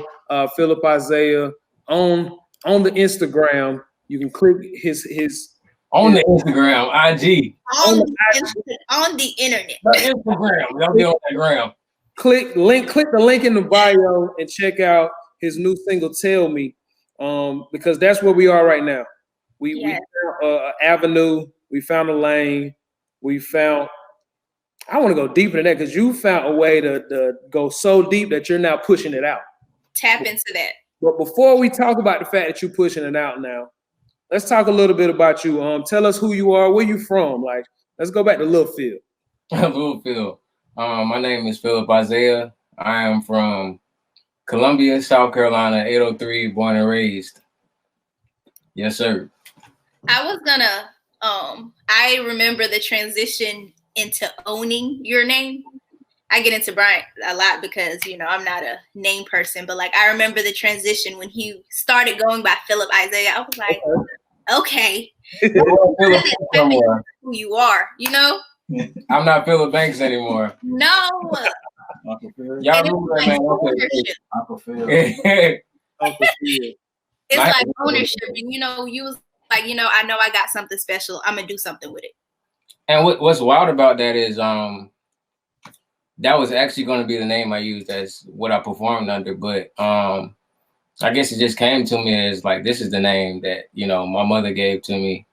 Speaker 1: Phillip Isaiah on the Instagram. You can click his
Speaker 4: on the Instagram, IG.
Speaker 2: On the internet.
Speaker 4: The Instagram. Y'all be on that gram.
Speaker 1: Click the link in the bio and check out his new single "Tell Me," because that's where we are right now. We found an avenue, we found a lane, we found. I want to go deeper than that because you found a way to go so deep that you're now pushing it out.
Speaker 2: Tap into that.
Speaker 1: But before we talk about the fact that you're pushing it out now, let's talk a little bit about you. Tell us who you are, where you from. Like, let's go back to Lil Phil.
Speaker 4: Lil Phil. My name is Phillip Isaiah. I am from Columbia, South Carolina, 803, born and raised. Yes, sir.
Speaker 2: I was gonna, I remember the transition into owning your name. I get into Bryant a lot because, I'm not a name person, but like, I remember the transition when he started going by Phillip Isaiah. I was like, okay. Who you are,
Speaker 4: I'm not Phillip Banks anymore.
Speaker 2: No.
Speaker 4: Y'all remember that, man?
Speaker 2: It's like ownership. And, you was like, I know I got something special. I'm going to do something with it.
Speaker 4: And what's wild about that is that was actually going to be the name I used as what I performed under. But I guess it just came to me as like, this is the name that, my mother gave to me.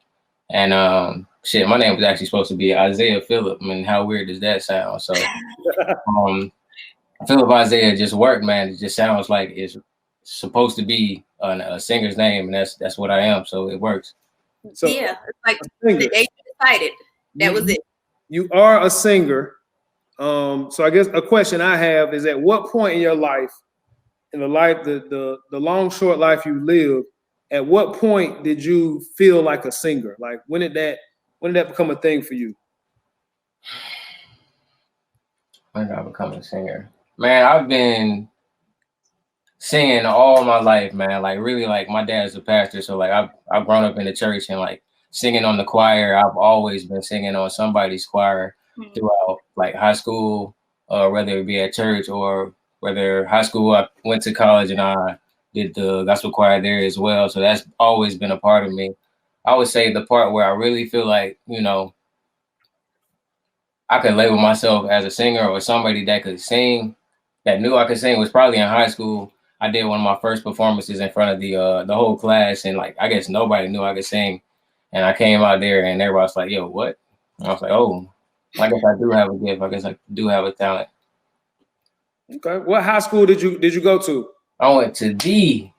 Speaker 4: And my name was actually supposed to be Isaiah Phillip. I mean, how weird does that sound? So Phillip Isaiah just worked, man. It just sounds like it's supposed to be a singer's name. And that's what I am. So it works.
Speaker 1: So,
Speaker 2: yeah, it's like the day you decided. That was it.
Speaker 1: You are a singer. So I guess a question I have is, at what point in your life, in the life, the long, short life you lived, at what point did you feel like a singer? Like when did that become a thing for you?
Speaker 4: When did I become a singer? Man, I've been singing all my life, man. Like really, like my dad's a pastor, so like I've grown up in the church and like singing on the choir. I've always been singing on somebody's choir throughout like high school, whether it be at church or whether high school I went to college and I did the gospel choir there as well. So that's always been a part of me. I would say the part where I really feel like, I could label myself as a singer or somebody that could sing, that knew I could sing, was probably in high school. I did one of my first performances in front of the whole class, and like I guess nobody knew I could sing. And I came out there and everybody was like, yo, what? And I was like, oh, I guess I do have a gift. I guess I do have a talent.
Speaker 1: Okay. What high school did you go to?
Speaker 4: I went to the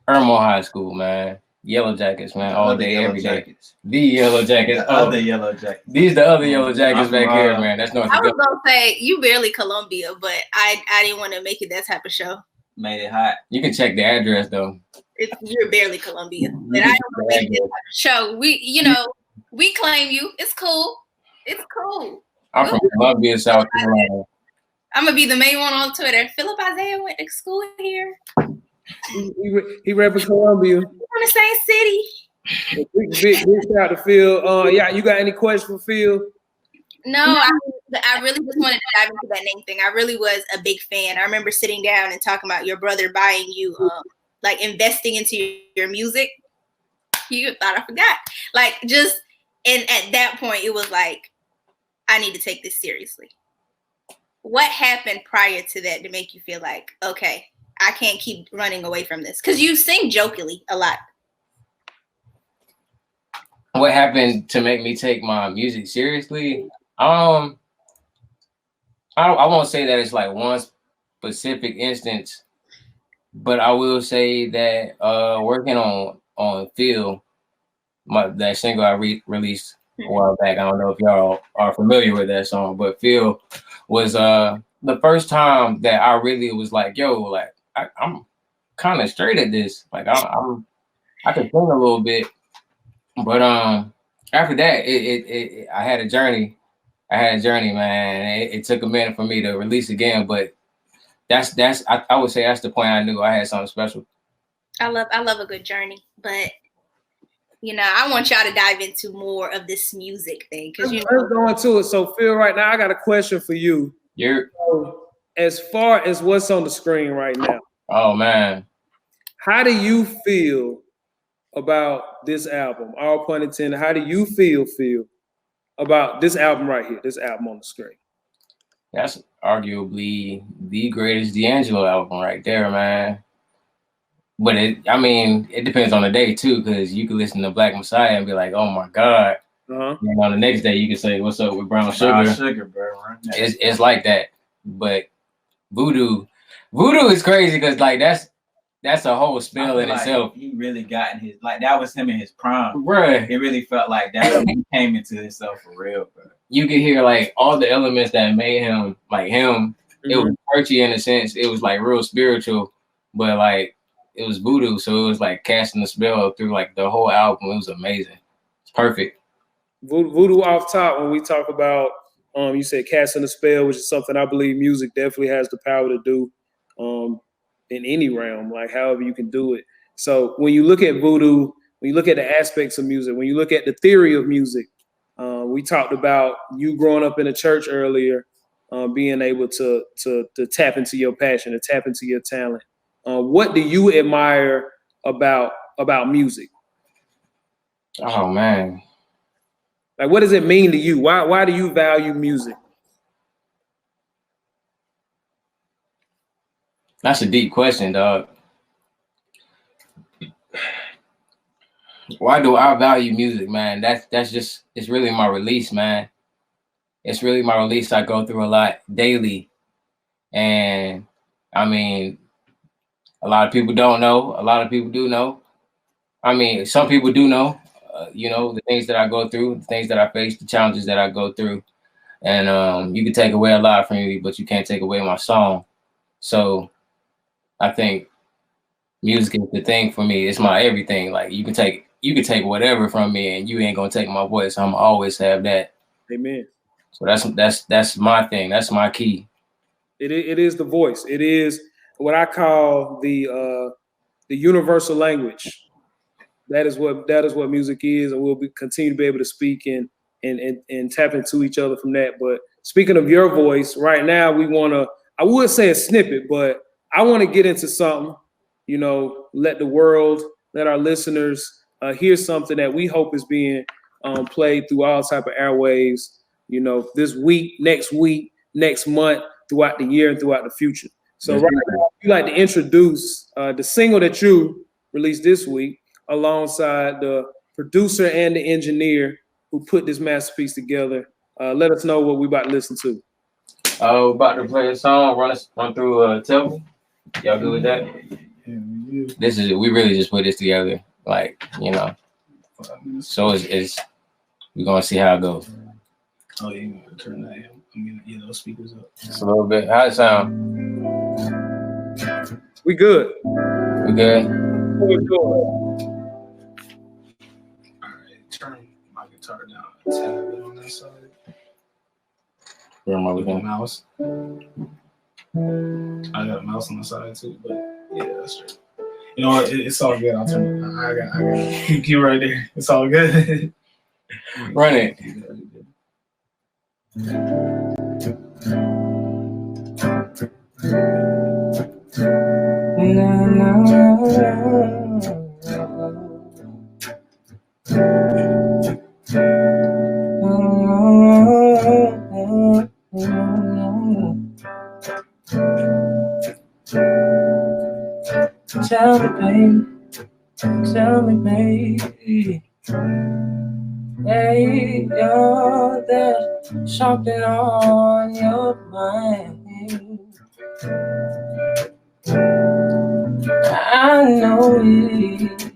Speaker 4: Irmo High School, man. Yellow Jackets, man, all day, every day. The Yellow Jackets.
Speaker 5: The other Yellow Jackets.
Speaker 4: These the other Yellow Jackets back here, man. That's North
Speaker 2: I was
Speaker 4: Dakota.
Speaker 2: gonna say you barely Columbia, but I didn't want to make it that type of show.
Speaker 5: Made it hot.
Speaker 4: You can check the address though.
Speaker 2: You're barely Columbia, but I don't want to make it that type of show. We claim you. It's cool. It's cool.
Speaker 4: I'm from Columbia, South Carolina.
Speaker 2: I'm gonna be the main one on Twitter. Phillip Isaiah went to school here.
Speaker 1: He repping Columbia.
Speaker 2: From the same city.
Speaker 1: Big shout out to Phil. Yeah, you got any questions for Phil?
Speaker 2: No, I really just wanted to dive into that name thing. I really was a big fan. I remember sitting down and talking about your brother buying you, like investing into your music. You thought I forgot. Like and at that point, it was like, I need to take this seriously. What happened prior to that to make you feel like, okay, I can't keep running away from this? Because you sing jokingly a lot.
Speaker 4: What happened to make me take my music seriously? I won't say that it's like one specific instance, but I will say that working on Phil, that single I released a while back. I don't know if y'all are familiar with that song, but Phil was the first time that I really was like, yo, like I'm kind of straight at this. Like I can sing a little bit, but after that, I had a journey. Man. It took a minute for me to release again, but I would say that's the point I knew I had something special.
Speaker 2: I love a good journey, but I want y'all to dive into more of this music thing because
Speaker 1: let's go into it. So Phil, right now I got a question for you. So, as far as what's on the screen right now.
Speaker 4: Oh man,
Speaker 1: how do you feel about this album? All pun intended. How do you feel about this album right here? This album on the screen.
Speaker 4: That's arguably the greatest D'Angelo album right there, man. But it depends on the day too, because you can listen to Black Messiah and be like, "Oh my God!" And on the next day, you can say, "What's up with Brown Sugar?"
Speaker 5: Brown Sugar, bro.
Speaker 4: It's like that. But Voodoo is crazy because like that's a whole spell in itself.
Speaker 5: He really got in his that was him in his prime,
Speaker 4: right?
Speaker 5: It really felt like that. He came into himself for real, bro.
Speaker 4: You could hear like all the elements that made him like him. Mm-hmm. It was churchy in a sense. It was like real spiritual, but like it was voodoo, so it was like casting a spell through like the whole album. It was amazing. It's perfect.
Speaker 1: Voodoo off top. When we talk about you said casting a spell, which is something I believe music definitely has the power to do. In any realm, like however you can do it. So when you look at voodoo, when you look at the aspects of music, when you look at the theory of music, we talked about you growing up in a church earlier, being able to tap into your passion, to tap into your talent. What do you admire about music?
Speaker 4: Oh man,
Speaker 1: like what does it mean to you? Why do you value music?
Speaker 4: That's a deep question, dog. Why do I value music, man? That's just, it's really my release, man. It's really my release. I go through a lot daily. And I mean, a lot of people don't know. A lot of people do know. I mean, some people do know, the things that I go through, the things that I face, the challenges that I go through. And you can take away a lot from me, but you can't take away my song. So I think music is the thing for me. It's my everything. Like you can take whatever from me, and you ain't gonna take my voice. I'm always have that.
Speaker 1: Amen.
Speaker 4: So that's my thing. That's my key.
Speaker 1: It is the voice. It is what I call the universal language. That is what music is, and we'll continue to be able to speak and tap into each other from that. But speaking of your voice, right now I would say a snippet, but I want to get into something, let the world, let our listeners hear something that we hope is being played through all type of airwaves, this week, next month, throughout the year and throughout the future. So right now, you'd like to introduce the single that you released this week alongside the producer and the engineer who put this masterpiece together, let us know what we about to listen to.
Speaker 4: About to play a song. Run through Tell Me. Y'all good with that?
Speaker 5: Yeah.
Speaker 4: We really just put this together, like, you know. So it's we're gonna see how it goes.
Speaker 5: Oh yeah, you gotta turn that. Those speakers up.
Speaker 4: Just a little bit. How it sound?
Speaker 1: We good.
Speaker 4: We good?
Speaker 1: We're good.
Speaker 5: All right, turn my guitar down a tad bit on that side.
Speaker 4: Where am I
Speaker 5: With the
Speaker 4: looking?
Speaker 5: mouse. I got a mouse on the side too, but yeah, that's true. You know what? It's all good. I'll turn. I got. Keep right there. It's all good.
Speaker 4: Run it. Tell me, baby. Hey, yo, there's something on your mind. I know it.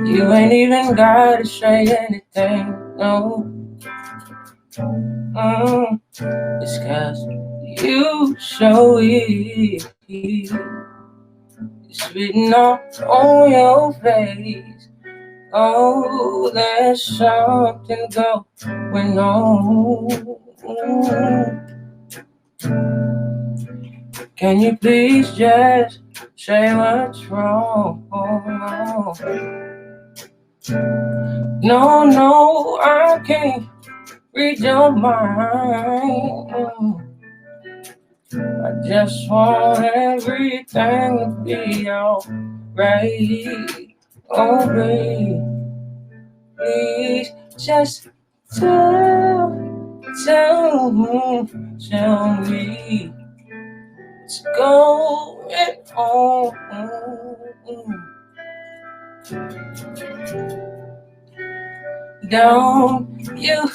Speaker 4: You ain't even gotta say anything, no. It's 'cause you show it. It's written on your face. Oh, there's something going on. Can you please just say what's wrong? No, I can't read your mind. I just want everything to be alright. Oh, baby, please just tell me what's going on. Don't you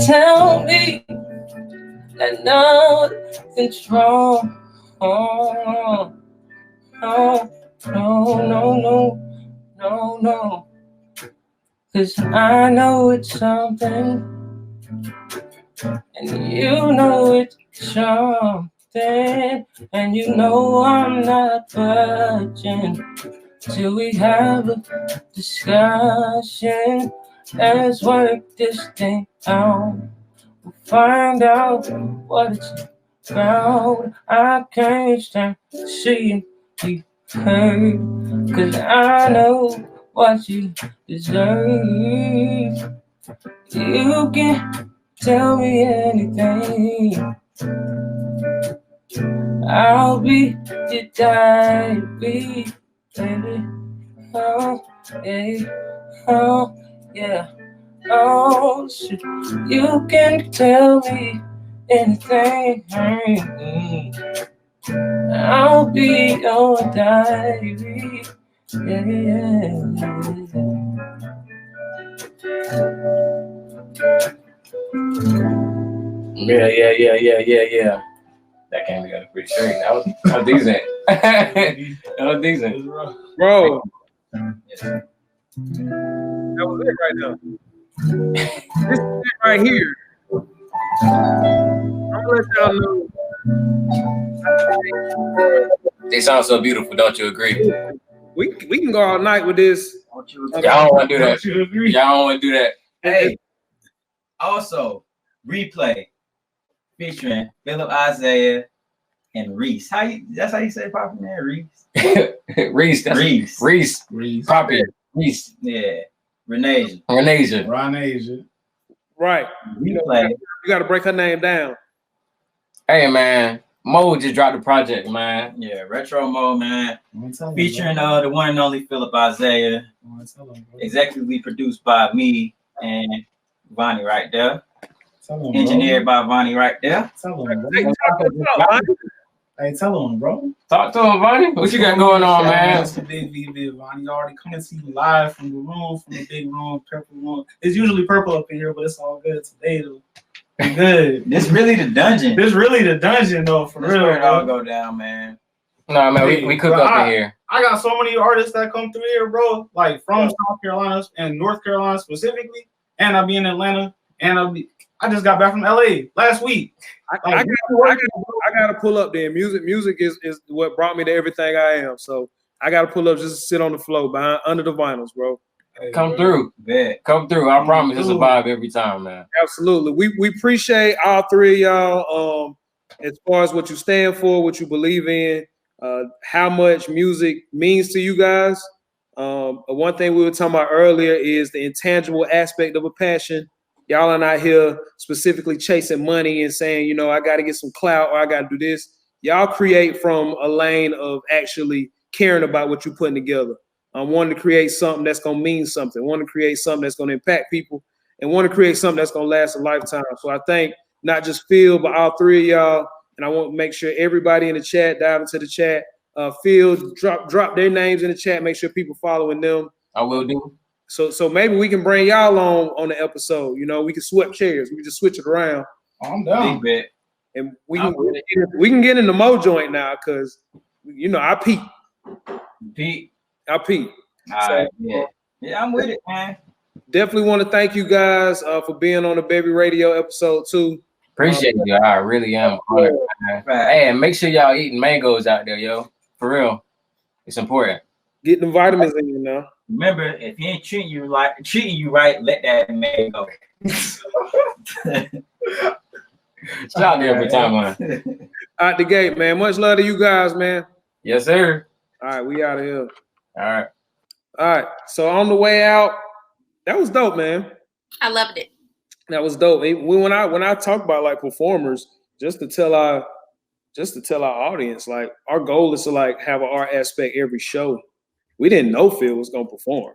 Speaker 4: tell me that nothing's wrong. No. 'Cause I know it's something, and you know it's something, and you know I'm not budging till we have a discussion. Let's work this thing out. We'll find out what it's about. I can't stand seeing you hurt, 'cause I know what you deserve. You can tell me anything. I'll be your diary, baby. Oh, yeah. Oh, shit. You can tell me anything. I'll be your diary. Yeah. That came together pretty straight. That was decent. That was decent.
Speaker 1: Bro. That was it right now. This is it right here. I'm gonna let y'all know.
Speaker 4: They sound so beautiful, don't you agree?
Speaker 1: We can go all night with this.
Speaker 4: Y'all don't want to do that. Y'all don't want to do that.
Speaker 5: Hey, also, Replay featuring Phillip, Isaiah, and Reese. That's how you say proper name, Reese?
Speaker 4: Reese. Poppy. Reese.
Speaker 5: Yeah. Renasia.
Speaker 1: Right. You got to break her name down.
Speaker 4: Hey, man. Mo just dropped the project, man.
Speaker 5: Yeah, Retro Mo, man. Featuring the one and only Phillip Isaiah. Executively produced by me and Vonnie right there. Engineered by Vonnie right there.
Speaker 6: Hey, tell him, bro.
Speaker 4: Talk to him, Vonnie. What you got going on, man?
Speaker 6: It's the big V, Vonnie. Already coming to you live from the room, from the big room, purple room. It's usually purple up in here, but it's all good today, though. We good.
Speaker 5: This really the dungeon.
Speaker 6: This really the dungeon, though, for
Speaker 5: This
Speaker 6: real.
Speaker 5: where it all go down, man.
Speaker 4: No, man, we cook up in here.
Speaker 6: I got so many artists that come through here, bro. Like from South Carolina and North Carolina specifically, and I'll be in Atlanta, and I just got back from LA last week.
Speaker 1: I gotta pull up there. Music is what brought me to everything I am. So I gotta pull up just to sit on the floor behind under the vinyls, bro.
Speaker 6: Hey,
Speaker 4: Come through. Come through. I promise it's a vibe every time, man.
Speaker 1: Absolutely. We appreciate all three of y'all. As far as what you stand for, what you believe in, how much music means to you guys. One thing we were talking about earlier is the intangible aspect of a passion. Y'all are not here specifically chasing money and saying, you know, I got to get some clout or I got to do this. Y'all create from a lane of actually caring about what you're putting together. Wanting to create something that's going to mean something, wanting to create something that's going to impact people, and want to create something that's going to last a lifetime. So I think not just Phil, but all three of y'all, and I want to make sure everybody in the chat, dive into the chat. Phil, drop their names in the chat, make sure people following them.
Speaker 4: I will do.
Speaker 1: So maybe we can bring y'all on the episode. You know, we can swap chairs. We can just switch it around.
Speaker 6: I'm down.
Speaker 5: Big bet.
Speaker 1: And we can get in the Mo joint now because, you know, I peep.
Speaker 5: All right, yeah, I'm with it, man.
Speaker 1: Definitely want to thank you guys for being on the A.Bevy Radio episode 2.
Speaker 4: Appreciate you. I really am honored, man. Hey, and make sure y'all eating mangoes out there, yo. For real. It's important.
Speaker 1: Get them vitamins in you now.
Speaker 5: Remember, if he ain't treating you right, let that man go.
Speaker 4: Shout out there every time, man.
Speaker 1: Out the gate, man. Much love to you guys, man.
Speaker 4: Yes, sir.
Speaker 1: All right, we out of here.
Speaker 4: All
Speaker 1: right. So on the way out, that was dope, man.
Speaker 2: I loved it.
Speaker 1: That was dope. When I talk about like performers, just to tell our audience, like our goal is to like have an art aspect every show. We didn't know Phil was gonna perform.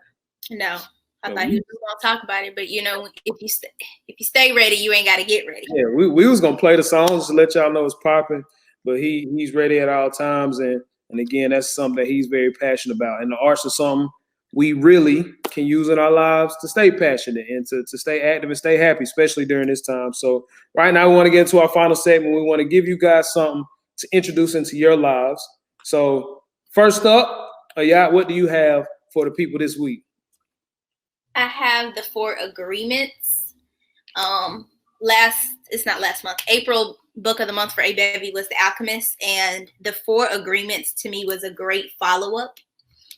Speaker 2: No, I thought he was gonna talk about it, but you know, if you stay ready, you ain't gotta get ready.
Speaker 1: Yeah, we was gonna play the songs to let y'all know it's popping, but he's ready at all times, and again, that's something that he's very passionate about. And the arts are something we really can use in our lives to stay passionate and to stay active and stay happy, especially during this time. So right now we want to get into our final segment. We want to give you guys something to introduce into your lives. So first up, Ayat, what do you have for the people this week?
Speaker 2: I have the 4 agreements. It's not last month. April book of the month for A.Bevy was The Alchemist, and the 4 agreements to me was a great follow-up.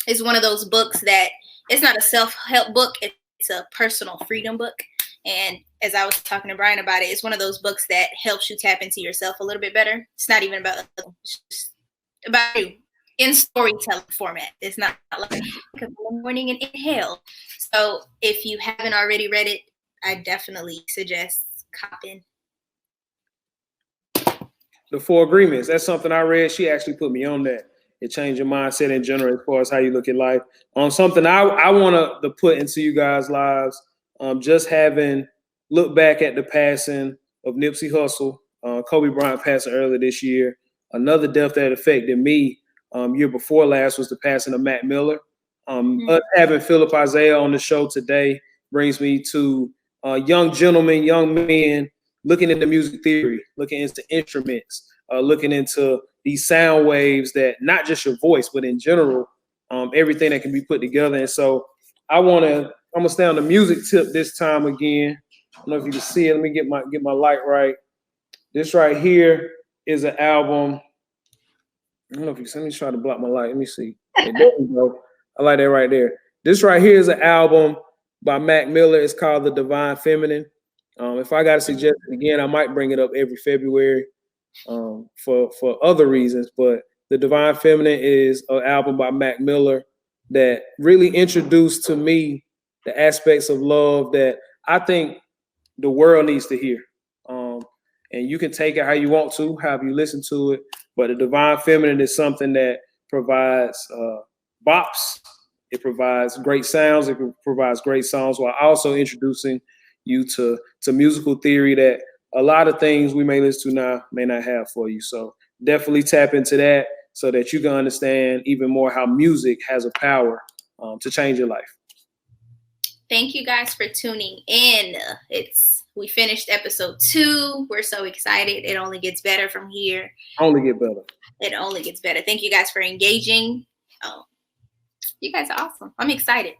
Speaker 2: It's one of those books that it's not a self-help book. It's a personal freedom book. And as I was talking to Bryant about it, it's one of those books that helps you tap into yourself a little bit better. It's not even about it's just about you in storytelling format. It's not like a morning and inhale. So if you haven't already read it, I definitely suggest copying.
Speaker 1: The 4 agreements. That's something I read. She actually put me on that. It changed your mindset in general as far as how you look at life. Something I want to put into you guys' lives, just having looked back at the passing of Nipsey Hussle, Kobe Bryant passing earlier this year. Another death that affected me year before last was the passing of Mac Miller. Us having Phillip Isaiah on the show today brings me to young gentlemen, young men looking into music theory, looking into instruments, looking into these sound waves that not just your voice, but in general, everything that can be put together. And so I'm gonna stay on the music tip this time again. I don't know if you can see it. Let me get my light right. This right here is an album. I don't know if you can. Let me try to block my light. Let me see. There we go. I like that right there. This right here is an album by Mac Miller. It's called The Divine Feminine. If I got to suggest it again, I might bring it up every February for other reasons. But The Divine Feminine is an album by Mac Miller that really introduced to me the aspects of love that I think the world needs to hear. And you can take it how you want to, however you listen to it. But The Divine Feminine is something that provides bops. It provides great sounds. It provides great songs while also introducing you to musical theory that a lot of things we may listen to now may not have for you. So definitely tap into that so that you can understand even more how music has a power to change your life.
Speaker 2: Thank you guys for tuning in. We finished episode 2. We're so excited. It only gets better from here.
Speaker 1: Only get better.
Speaker 2: It only gets better. Thank you guys for engaging. You guys are awesome. I'm excited.